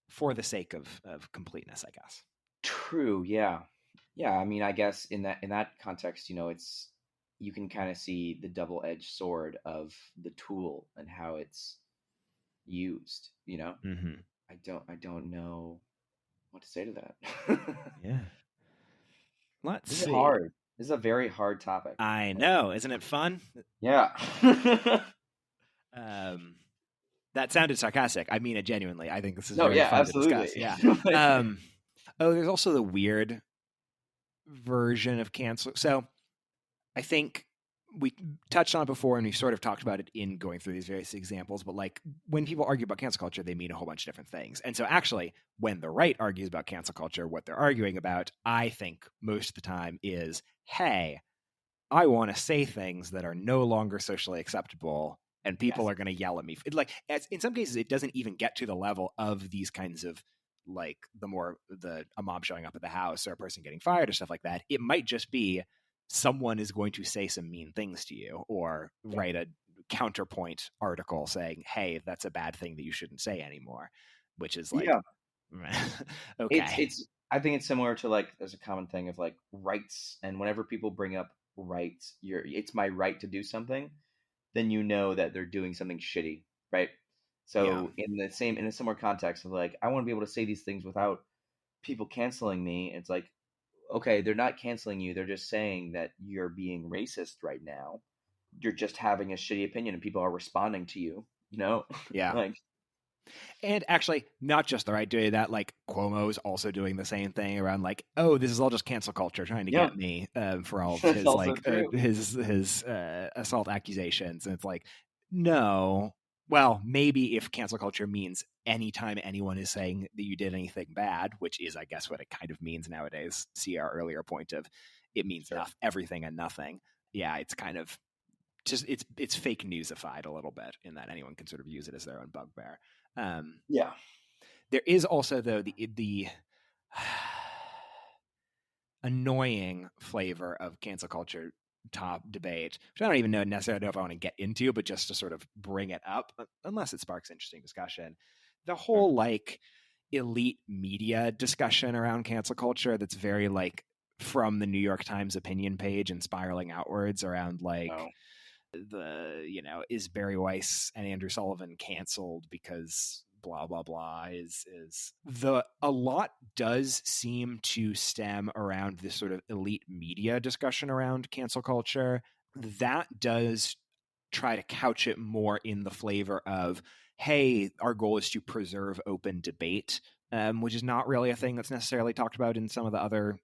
for the sake of completeness, I guess. True. Yeah. Yeah. I mean, I guess in that context, it's, you can kind of see the double-edged sword of the tool and how it's used, Mm-hmm. I don't know what to say to that. Yeah. Let's This see. is hard. This is a very hard topic. I know. Isn't it fun? Yeah. That sounded sarcastic. I mean it genuinely. I think this is fun absolutely. To discuss. Yeah. There's also the weird version of cancel. So I think we touched on it before and we sort of talked about it in going through these various examples, but when people argue about cancel culture, they mean a whole bunch of different things. And so actually, when the right argues about cancel culture, what they're arguing about, I think most of the time is, hey, I want to say things that are no longer socially acceptable and people are going to yell at me. In some cases, it doesn't even get to the level of these kinds of a mom showing up at the house or a person getting fired or stuff like that. It might just be someone is going to say some mean things to you or write a counterpoint article saying, hey, that's a bad thing that you shouldn't say anymore, which is okay. It's I think it's similar to there's a common thing of rights, and whenever people bring up rights, it's my right to do something, then you know that they're doing something shitty, right? So in a similar context of I want to be able to say these things without people canceling me. It's okay, they're not canceling you. They're just saying that you're being racist right now. You're just having a shitty opinion and people are responding to you, Yeah. And actually, not just the right doing that, Cuomo's also doing the same thing around oh, this is all just cancel culture trying to get me for all of his his assault accusations. And it's no. Well, maybe if cancel culture means anytime anyone is saying that you did anything bad, which is, I guess, what it kind of means nowadays. See our earlier point of it means everything and nothing. Yeah, it's kind of just it's fake newsified a little bit in that anyone can sort of use it as their own bugbear. There is also though the annoying flavor of cancel culture top debate, which I don't even necessarily know if I want to get into, but just to sort of bring it up, unless it sparks interesting discussion. The whole elite media discussion around cancel culture that's very from the New York Times opinion page and spiraling outwards around is Barry Weiss and Andrew Sullivan canceled because blah blah blah is a lot does seem to stem around this sort of elite media discussion around cancel culture that does try to couch it more in the flavor of, hey, our goal is to preserve open debate, which is not really a thing that's necessarily talked about in some of the other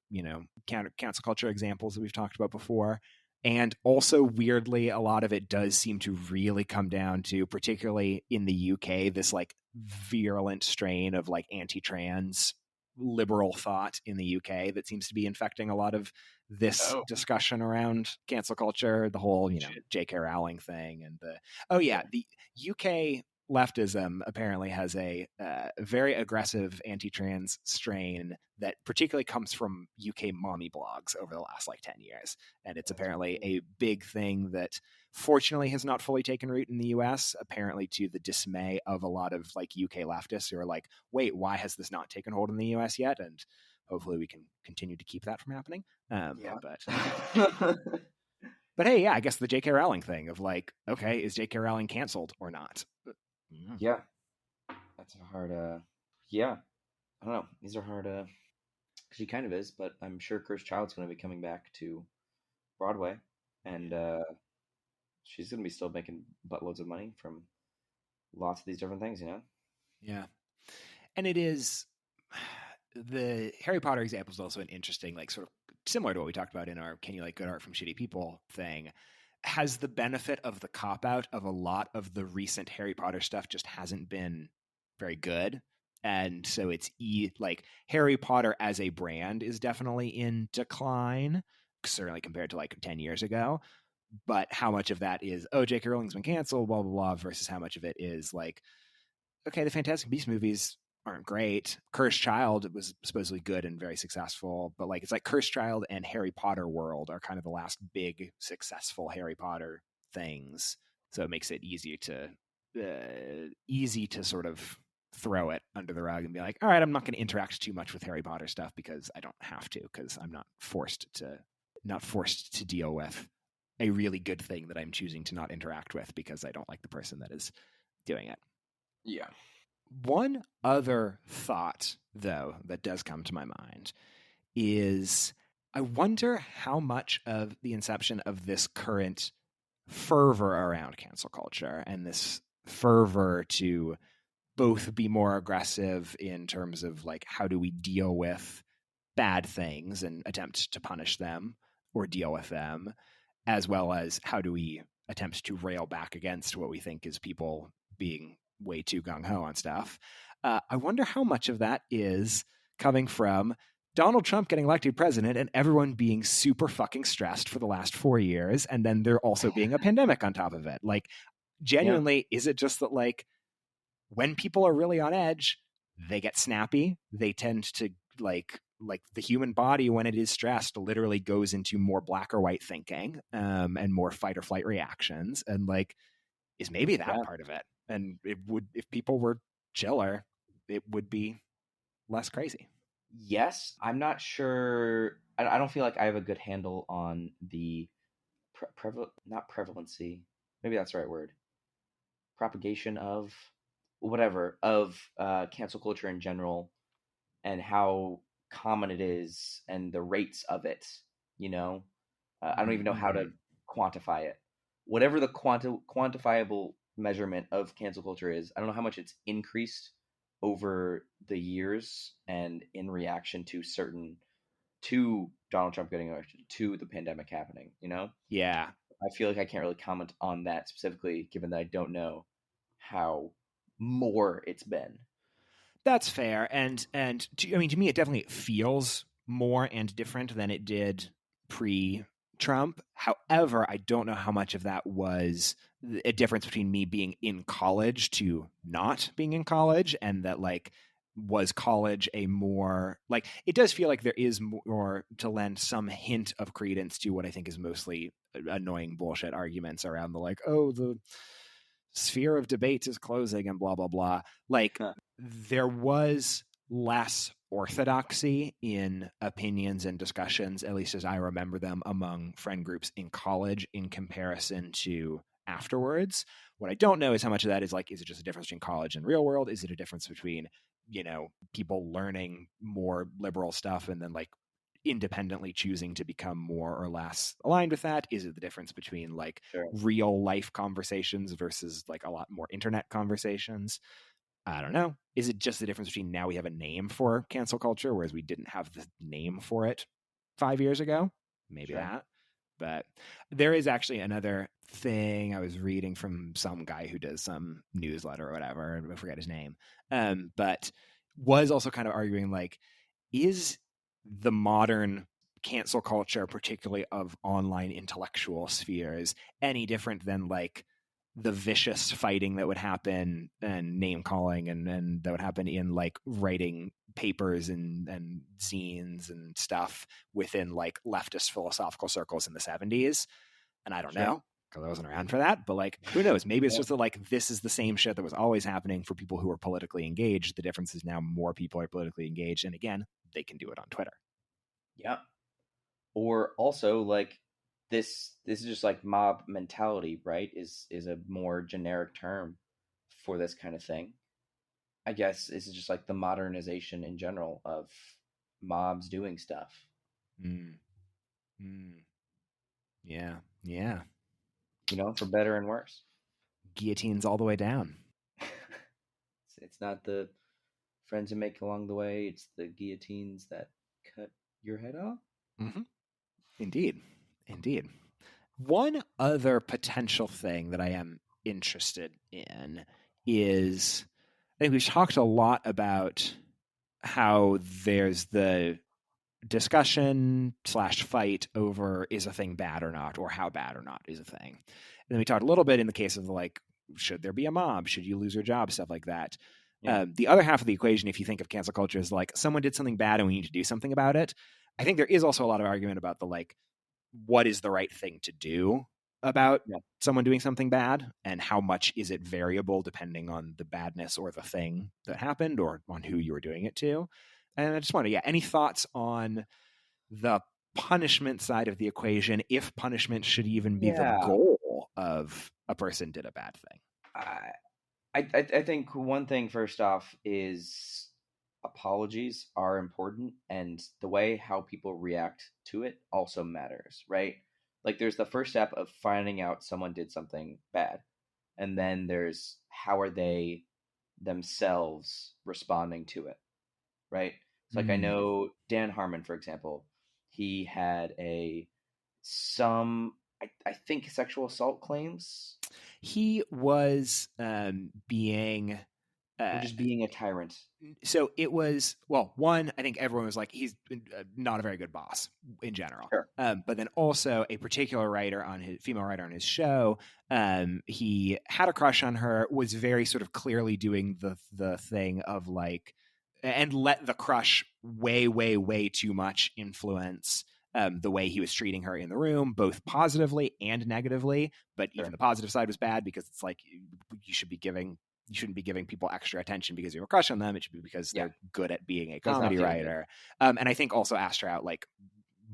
cancel culture examples that we've talked about before. And also, weirdly, a lot of it does seem to really come down to, particularly in the UK, this virulent strain of anti-trans liberal thought in the UK that seems to be infecting a lot of this Oh, discussion around cancel culture, the whole, shit. Jk Rowling thing and Yeah. the UK leftism apparently has a very aggressive anti-trans strain that particularly comes from UK mommy blogs over the last like 10 years. And it's That's apparently cool. a big thing that fortunately has not fully taken root in the US, apparently to the dismay of a lot of like UK leftists who are like, wait, why has this not taken hold in the US yet? And hopefully we can continue to keep that from happening. Yeah. But hey, yeah, I guess the Jk Rowling thing of like, okay, is Jk Rowling canceled or not? Mm. Yeah. That's a hard. Yeah. I don't know. These are hard. She kind of is, but I'm sure Cursed Child's going to be coming back to Broadway, and she's going to be still making buttloads of money from lots of these different things. You know. Yeah. And it is the Harry Potter example is also an interesting, like sort of similar to what we talked about in our Can You Like Good Art from Shitty People thing, has the benefit of the cop out of a lot of the recent Harry Potter stuff just hasn't been very good. And so it's like Harry Potter as a brand is definitely in decline, certainly compared to like 10 years ago. But how much of that is, oh, J.K. Rowling's been canceled, blah, blah, blah, versus how much of it is like, okay, the Fantastic Beasts movies aren't great. Cursed Child was supposedly good and very successful, but like it's like Cursed Child and Harry Potter World are kind of the last big successful Harry Potter things. So it makes it easy to sort of throw it under the rug and be like, all right, I'm not going to interact too much with Harry Potter stuff because I don't have to, because I'm not forced to deal with a really good thing that I'm choosing to not interact with because I don't like the person that is doing it. Yeah. One other thought, though, that does come to my mind is I wonder how much of the inception of this current fervor around cancel culture and this fervor to both be more aggressive in terms of like how do we deal with bad things and attempt to punish them or deal with them, as well as how do we attempt to rail back against what we think is people being way too gung-ho on stuff. I wonder how much of that is coming from Donald Trump getting elected president and everyone being super fucking stressed for the last 4 years, and then there also being a pandemic on top of it. Like, Yeah. genuinely, is it just that like when people are really on edge, they get snappy. They tend to like the human body when it is stressed literally goes into more black or white thinking and more fight or flight reactions. And like, is maybe that Yeah. part of it? And it would, if people were chiller, it would be less crazy. Yes. I'm not sure. I don't feel like I have a good handle on the not prevalency. Maybe that's the right word. Propagation of whatever of cancel culture in general and how common it is and the rates of it. You know, I don't even know how Mm-hmm. to quantify it. Whatever the quantifiable measurement of cancel culture is, I don't know how much it's increased over the years and in reaction to Donald Trump getting elected, to the pandemic happening. You know, Yeah, I feel like I can't really comment on that specifically, given that I don't know how more it's been. that's fair. And I mean, to me, it definitely feels more and different than it did pre Trump. However, I don't know how much of that was a difference between me being in college to not being in college, and that like was college a more like it does feel like there is more to lend some hint of credence to what I think is mostly annoying bullshit arguments around the like, oh, the sphere of debate is closing and blah blah blah. Like Huh. there was less orthodoxy in opinions and discussions, at least as I remember them, among friend groups in college in comparison to afterwards. What I don't know is how much of that is like, is it just a difference between college and real world? Is it a difference between, people learning more liberal stuff and then like independently choosing to become more or less aligned with that? Is it the difference between like Sure. real life conversations versus like a lot more internet conversations? I don't know. Is it just the difference between now we have a name for cancel culture, whereas we didn't have the name for it 5 years ago? Maybe Sure. that. But there is actually another thing I was reading from some guy who does some newsletter or whatever. I forget his name. But was also kind of arguing like, is the modern cancel culture, particularly of online intellectual spheres, any different than like the vicious fighting that would happen and name calling and that would happen in like writing papers and zines and stuff within like leftist philosophical circles in the 70s. And I don't know, because I wasn't around for that, but like, who knows? Maybe it's just that like this is the same shit that was always happening for people who are politically engaged. The difference is now more people are politically engaged, and again, they can do it on Twitter. Yeah. Or also like this is just like mob mentality, right? Is a more generic term for this kind of thing. I guess this is just like the modernization in general of mobs doing stuff. Mm. Mm. Yeah. Yeah. You know, for better and worse. Guillotines all the way down. It's not the friends you make along the way, it's the guillotines that cut your head off. Mm-hmm. Indeed. Indeed. One other potential thing that I am interested in is I think we've talked a lot about how there's the discussion / fight over is a thing bad or not, or how bad or not is a thing. And then we talked a little bit in the case of like, should there be a mob? Should you lose your job? Stuff like that. Yeah. The other half of the equation, if you think of cancel culture, is like someone did something bad and we need to do something about it. I think there is also a lot of argument about the like, what is the right thing to do about someone doing something bad, and how much is it variable depending on the badness or the thing that happened or on who you were doing it to. And I just wonder, any thoughts on the punishment side of the equation, if punishment should even be the goal of a person did a bad thing? I think one thing first off is apologies are important, and the way how people react to it also matters, right? Like there's the first step of finding out someone did something bad, and then there's how are they themselves responding to it, right? It's like I know Dan Harmon, for example, he had I think sexual assault claims. He was being or just being a tyrant. So it was, well, one, I think everyone was like, he's not a very good boss in general. Sure. But then also a particular female writer on his show, he had a crush on her, was very sort of clearly doing the thing of like, and let the crush way, way, way too much influence the way he was treating her in the room, both positively and negatively. But even the positive side was bad, because it's like you shouldn't be giving people extra attention because you have a crush on them. It should be because they're good at being a comedy writer. And I think also asked her out like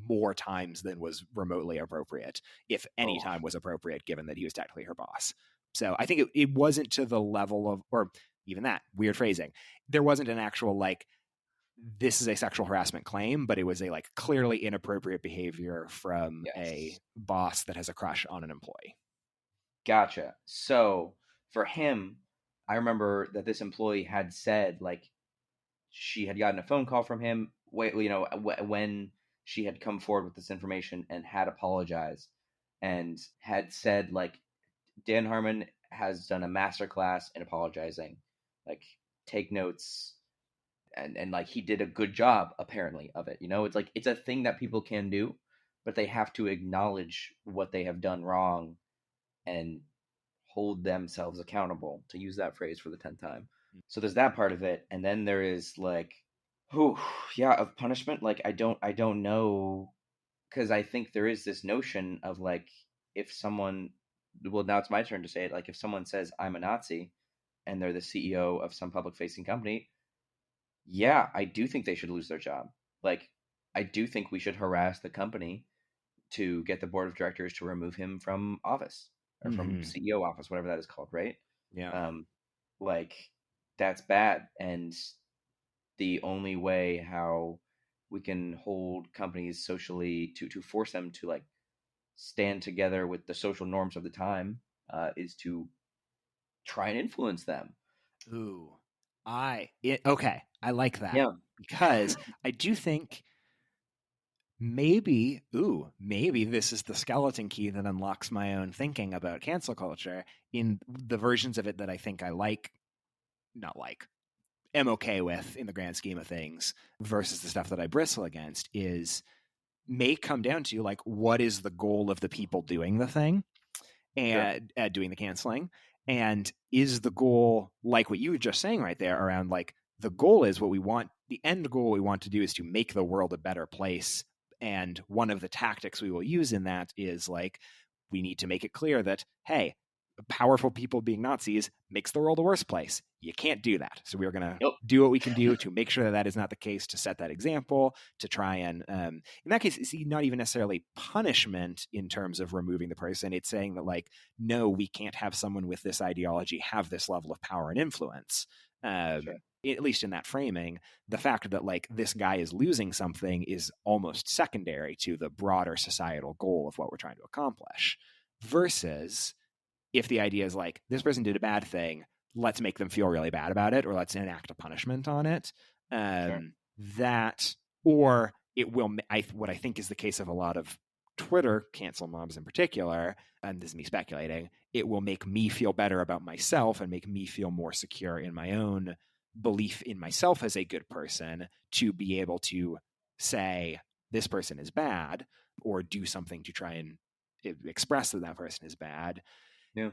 more times than was remotely appropriate, if any time was appropriate, given that he was technically her boss. So I think it wasn't to the level of, or even that, weird phrasing, there wasn't an actual like, this is a sexual harassment claim, but it was a like clearly inappropriate behavior from a boss that has a crush on an employee. Gotcha. So for him, I remember that this employee had said like she had gotten a phone call from him, when she had come forward with this information and had apologized and had said like Dan Harmon has done a masterclass in apologizing, like take notes, and like he did a good job apparently of it. It's like it's a thing that people can do, but they have to acknowledge what they have done wrong and hold themselves accountable, to use that phrase for the 10th time. So there's that part of it, and then there is like of punishment. Like I don't know, because I think there is this notion of like, if someone, well, now it's my turn to say it, like if someone says I'm a Nazi and they're the CEO of some public facing company, I do think they should lose their job. Like I do think we should harass the company to get the board of directors to remove him from office, or from CEO office, whatever that is called, right? Yeah. Like that's bad, and the only way how we can hold companies socially to force them to like stand together with the social norms of the time is to try and influence them. Ooh, okay, I like that. Yeah. Because I do think maybe this is the skeleton key that unlocks my own thinking about cancel culture in the versions of it that I think I am okay with in the grand scheme of things, versus the stuff that I bristle against, is may come down to like, what is the goal of the people doing the thing and doing the canceling? And is the goal like what you were just saying right there around like the goal is what we want, the end goal we want to do is to make the world a better place. And one of the tactics we will use in that is like, we need to make it clear that, hey, powerful people being Nazis makes the world a worse place. You can't do that. So we're going to do what we can do to make sure that that is not the case, to set that example, to try and, in that case, it's not even necessarily punishment in terms of removing the person. It's saying that like, no, we can't have someone with this ideology have this level of power and influence. At least in that framing, the fact that like this guy is losing something is almost secondary to the broader societal goal of what we're trying to accomplish. Versus if the idea is like, this person did a bad thing, let's make them feel really bad about it, or let's enact a punishment on it. That, or it will, what I think is the case of a lot of Twitter cancel mobs in particular, and this is me speculating, it will make me feel better about myself and make me feel more secure in my own belief in myself as a good person to be able to say this person is bad or do something to try and express that that person is bad.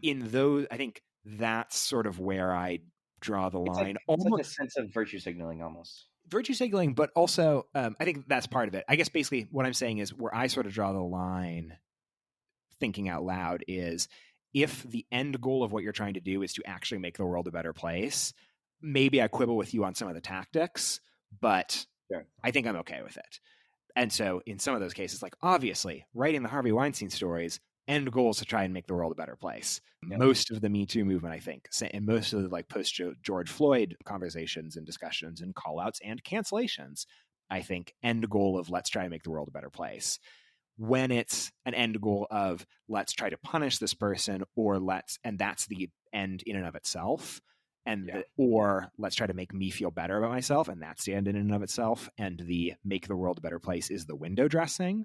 In those, I think that's sort of where I draw the line. It's like a sense of virtue signaling almost. Virtue signaling, but also I think that's part of it. I guess basically what I'm saying is where I sort of draw the line, thinking out loud, is if the end goal of what you're trying to do is to actually make the world a better place, maybe I quibble with you on some of the tactics, but I think I'm okay with it. And so in some of those cases, like obviously writing the Harvey Weinstein stories, end goal is to try and make the world a better place. Most of the Me Too movement, I think, and most of the like post George Floyd conversations and discussions and call outs and cancellations, I think end goal of let's try and make the world a better place. When it's an end goal of let's try to punish this person, or and that's the end in and of itself, and or let's try to make me feel better about myself, and that's the end in and of itself, and the make the world a better place is the window dressing,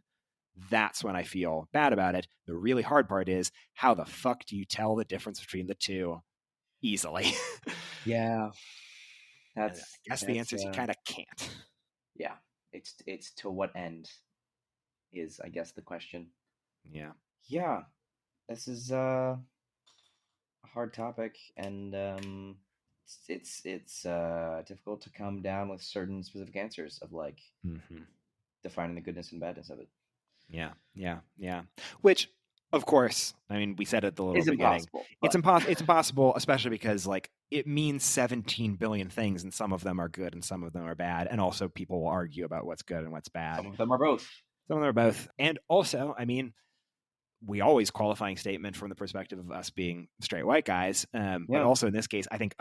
that's when I feel bad about it. The really hard part is, how the fuck do you tell the difference between the two easily? I guess the answer is you kind of can't. Yeah, it's to what end is, I guess, the question. Yeah, this is a hard topic, and it's difficult to come down with certain specific answers of like defining the goodness and badness of it. Yeah. Which, of course, I mean, we said at the little beginning, it's impossible, especially because like it means 17 billion things, and some of them are good and some of them are bad, and also people will argue about what's good and what's bad. Some of them are both. And also, I mean, we always qualifying statement from the perspective of us being straight white guys, but also in this case, I think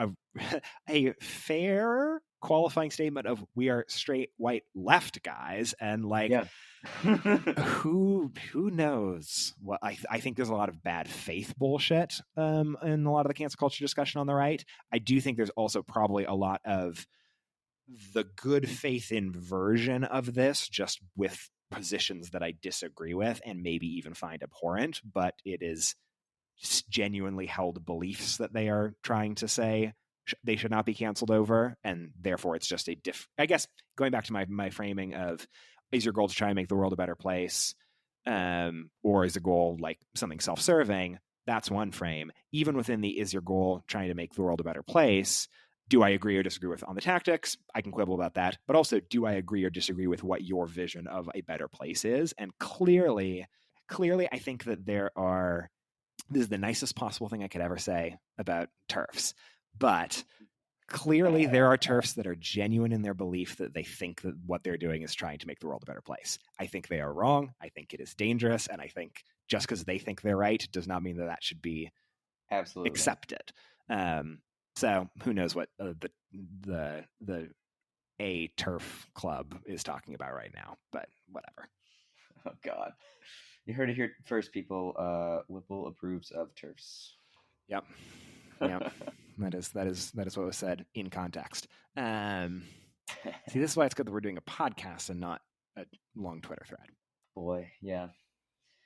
a fair qualifying statement of we are straight white left guys, and like who knows what I think there's a lot of bad faith bullshit in a lot of the cancel culture discussion on the right. I do think there's also probably a lot of the good faith inversion of this, just with positions that I disagree with and maybe even find abhorrent, but it is genuinely held beliefs that they are trying to say they should not be canceled over, and therefore it's just I guess going back to my framing of, is your goal to try and make the world a better place, or is the goal like something self-serving? That's one frame. Even within the is your goal trying to make the world a better place, do I agree or disagree with on the tactics? I can quibble about that. But also, do I agree or disagree with what your vision of a better place is? And clearly, I think that this is the nicest possible thing I could ever say about TERFs. But clearly there are TERFs that are genuine in their belief that they think that what they're doing is trying to make the world a better place. I think they are wrong. I think it is dangerous. And I think just because they think they're right does not mean that should be absolutely accepted. So who knows what the A TERF club is talking about right now, but whatever. Oh God. You heard it here first, people. Whipple approves of TERFs. Yep. That is what was said in context. See, this is why it's good that we're doing a podcast and not a long Twitter thread. Boy, yeah.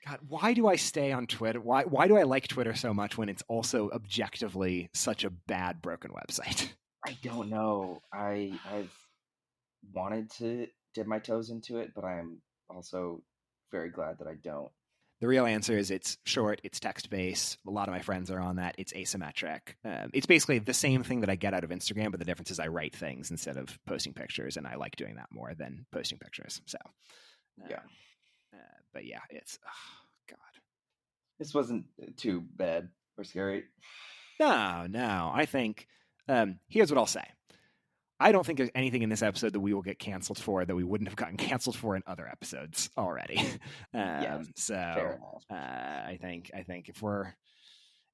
God, why do I stay on Twitter? Why do I like Twitter so much when it's also objectively such a bad, broken website? I don't know. I've wanted to dip my toes into it, but I'm also very glad that I don't. The real answer is it's short, it's text-based. A lot of my friends are on that. It's asymmetric. It's basically the same thing that I get out of Instagram, but the difference is I write things instead of posting pictures, and I like doing that more than posting pictures. So, Yeah. But yeah, it's, oh, God. This wasn't too bad or scary. No. I think, here's what I'll say. I don't think there's anything in this episode that we will get canceled for that we wouldn't have gotten canceled for in other episodes already. Yes, so fair enough. I think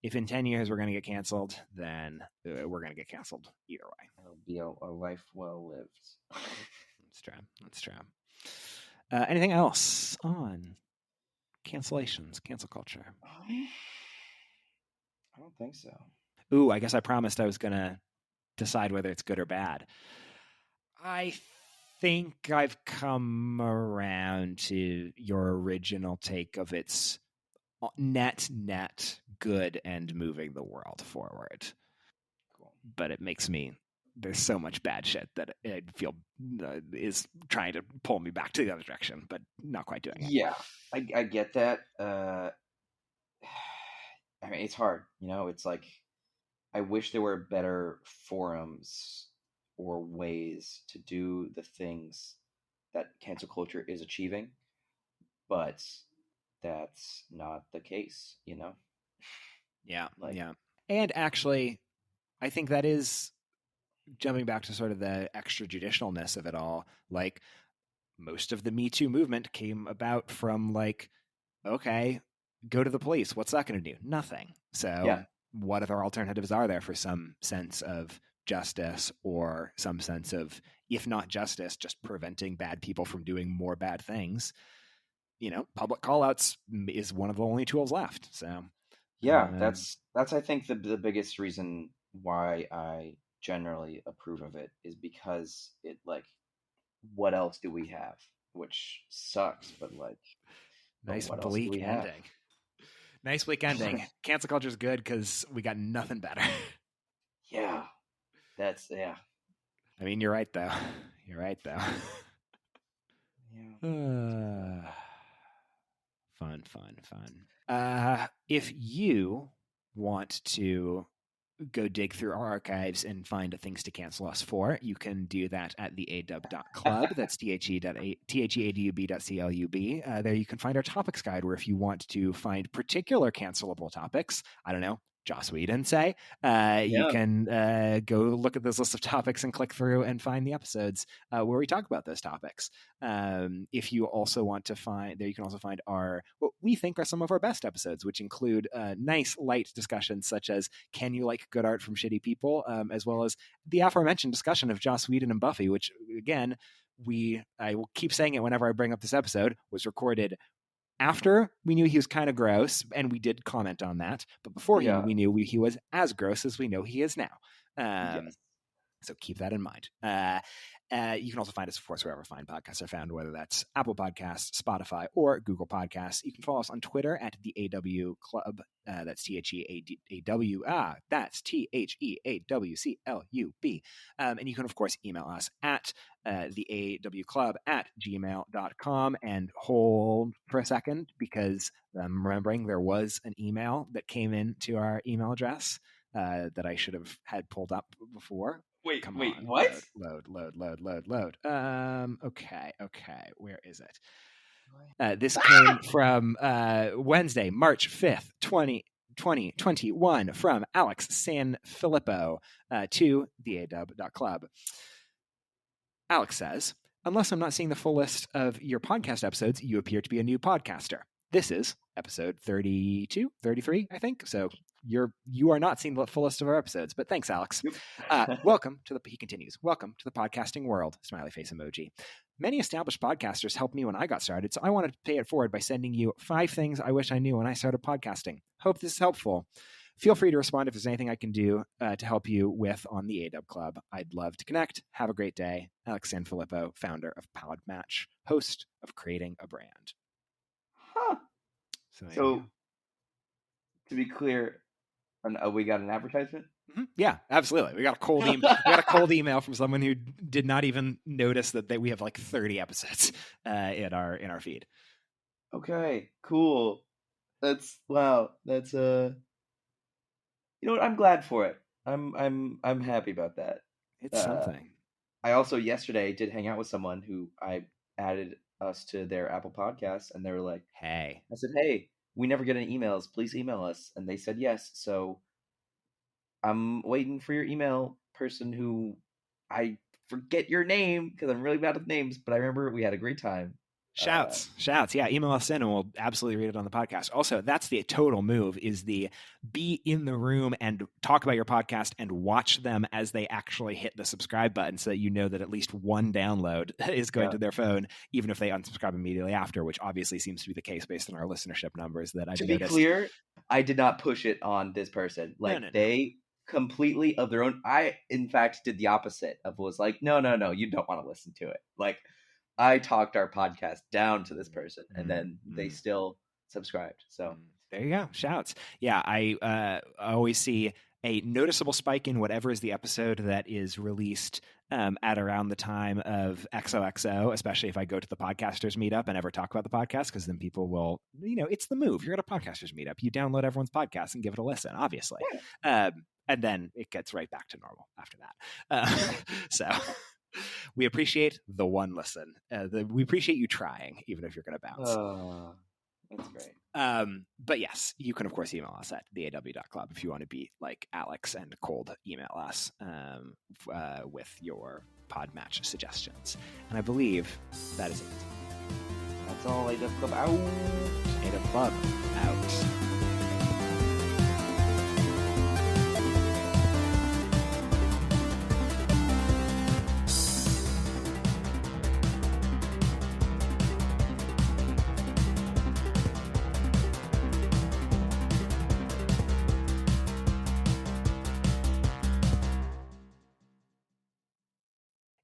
if in 10 years we're going to get canceled, then we're going to get canceled either way. It'll be a life well lived. That's true. Anything else on cancellations, cancel culture? I don't think so. Ooh, I guess I promised I was going to decide whether it's good or bad. I think I've come around to your original take of its net good and moving the world forward. Cool. But it makes me, there's so much bad shit that I feel is trying to pull me back to the other direction, but not quite doing it. Yeah, I get that. I mean, it's hard. It's like, I wish there were better forums or ways to do the things that cancel culture is achieving, but that's not the case, Yeah. Like, yeah. And actually, I think that is jumping back to sort of the extrajudicialness of it all. Like, most of the Me Too movement came about from like, okay, go to the police. What's that going to do? Nothing. So yeah, what other alternatives are there for some sense of justice or some sense of, if not justice, just preventing bad people from doing more bad things? Public callouts is one of the only tools left. So yeah, that's I think the biggest reason why I generally approve of it is because it, like, what else do we have? Which sucks, but like, nice what else do bleak we have? ending. Nice bleak ending. Cancel culture is good because we got nothing better. Yeah, yeah. I mean, you're right though. Yeah. Fun. If you want to go dig through our archives and find things to cancel us for, you can do that at the aw.club. That's theadub.club. There you can find our topics guide, where if you want to find particular cancelable topics, I don't know, Joss Whedon, say, you can go look at this list of topics and click through and find the episodes where we talk about those topics. If you also want to find, there you can also find what we think are some of our best episodes, which include nice light discussions such as, can you like good art from shitty people, as well as the aforementioned discussion of Joss Whedon and Buffy, which again, I will keep saying it whenever I bring up this episode, was recorded after we knew he was kind of gross, and we did comment on that, but before we knew he was as gross as we know he is now. Yes. So keep that in mind. You can also find us, of course, wherever fine podcasts are found, whether that's Apple Podcasts, Spotify, or Google Podcasts. You can follow us on Twitter at the AW Club. That's THEAW. That's THEAWCLUB. And you can, of course, email us at the AW Club at gmail.com. And hold for a second, because I'm remembering there was an email that came in to our email address that I should have had pulled up before. Wait, Come on, what? Load. Okay. Where is it? This came from Wednesday, March 5th, 2021, from Alex Sanfilippo to theadub.club. Alex says, unless I'm not seeing the full list of your podcast episodes, you appear to be a new podcaster. This is episode 32, 33, I think. So you are not seeing the full list of our episodes, but thanks, Alex. He continues, welcome to the podcasting world, smiley face emoji. Many established podcasters helped me when I got started, so I wanted to pay it forward by sending you 5 things I wish I knew when I started podcasting. Hope this is helpful. Feel free to respond if there's anything I can do to help you with on the AW Club. I'd love to connect. Have a great day. Alex Sanfilippo, founder of Podmatch, host of Creating a Brand. Huh. So to be clear, we got an advertisement? Mm-hmm. Yeah, absolutely. We got a cold email from someone who did not even notice that we have like 30 episodes in our feed. Okay, cool. Wow. That's you know what? I'm glad for it. I'm happy about that. It's Uh, something. I also yesterday did hang out with someone who I added us to their Apple Podcasts, and they were like, Hey. I said, "Hey, we never get any emails. Please email us." And they said yes. So I'm waiting for your email person who I forget your name because I'm really bad with names, but I remember we had a great time. Shouts. Yeah, email us in and we'll absolutely read it on the podcast. Also, that's the total move, is the be in the room and talk about your podcast and watch them as they actually hit the subscribe button so that you know that at least one download is going to their phone, even if they unsubscribe immediately after, which obviously seems to be the case based on our listenership numbers that I've To be noticed. clear, I did not push it on this person. Like, No. they completely of their own. I, in fact, did the opposite of was like, no, you don't want to listen to it. Like, I talked our podcast down to this person, and then they still subscribed. So there you go. Shouts. Yeah, I always see a noticeable spike in whatever is the episode that is released at around the time of XOXO, especially if I go to the podcasters meetup and ever talk about the podcast, because then people will, it's the move. You're at a podcasters meetup. You download everyone's podcast and give it a listen, obviously. yeah. And then it gets right back to normal after that. So we appreciate the one listen. We appreciate you trying, even if you're going to bounce. That's great. But yes, you can of course email us at theaw.club if you want to be like Alex and cold email us with your pod match suggestions. And I believe that is it. That's all. AW Club out. AW Club out.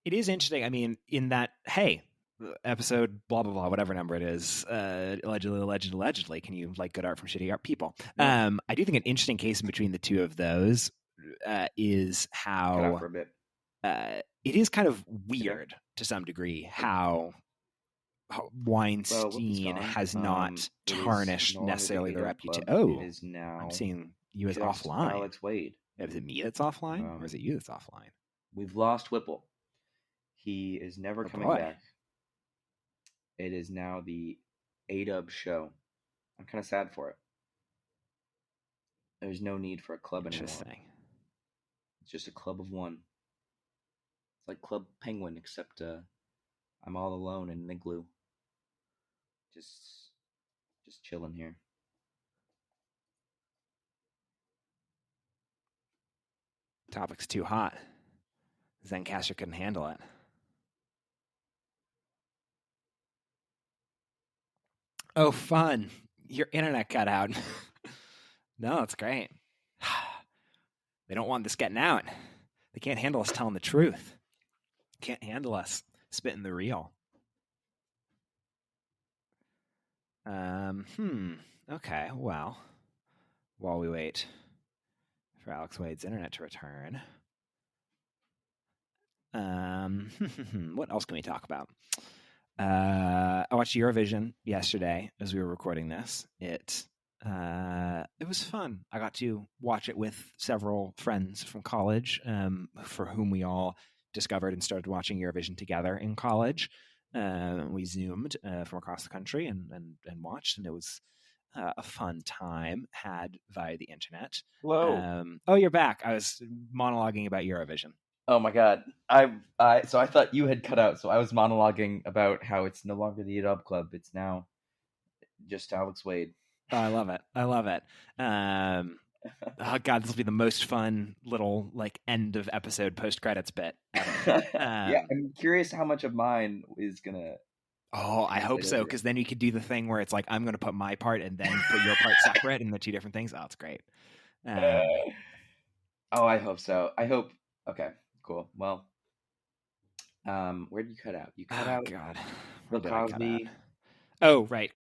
It is interesting. I mean, in that, hey, episode blah blah blah, whatever number it is, allegedly, can you like good art from shitty art people? Yeah. I do think an interesting case in between the two of those is how cut out for a bit. It is kind of weird to some degree how Weinstein has not tarnished necessarily the reputation. Oh, it is now. I'm seeing you as offline. Alex Wade. Is it me that's offline, or is it you that's offline? We've lost Whipple. He is never coming back. It is now the AW show. I'm kind of sad for it. There's no need for a club anymore. It's just a club of one. It's like Club Penguin, except I'm all alone in an igloo. Just chilling here. Topic's too hot. Zencaster couldn't handle it. Oh, fun. Your internet cut out. No, it's great. They don't want this getting out. They can't handle us telling the truth. Can't handle us spitting the real. Okay, well, while we wait for Alex Wade's internet to return, what else can we talk about? I watched Eurovision yesterday as we were recording this. It was fun. I got to watch it with several friends from college, for whom we all discovered and started watching Eurovision together in college. We Zoomed from across the country and watched, and it was a fun time had via the internet. Hello. Oh, you're back. I was monologuing about Eurovision. Oh my god. So I thought you had cut out, so I was monologuing about how it's no longer the AW Club. It's now just Alex Wade. Oh, I love it. Oh god, this will be the most fun little like end of episode post credits bit ever. Yeah, I'm curious how much of mine is gonna. Oh, I hope so, because then you could do the thing where it's like I'm going to put my part and then put your part separate, and they're two different things. Oh, it's great. Oh, I hope so. I hope. Okay, cool. Well, where did you cut out? You cut out. God, Bill Cosby. Oh, right.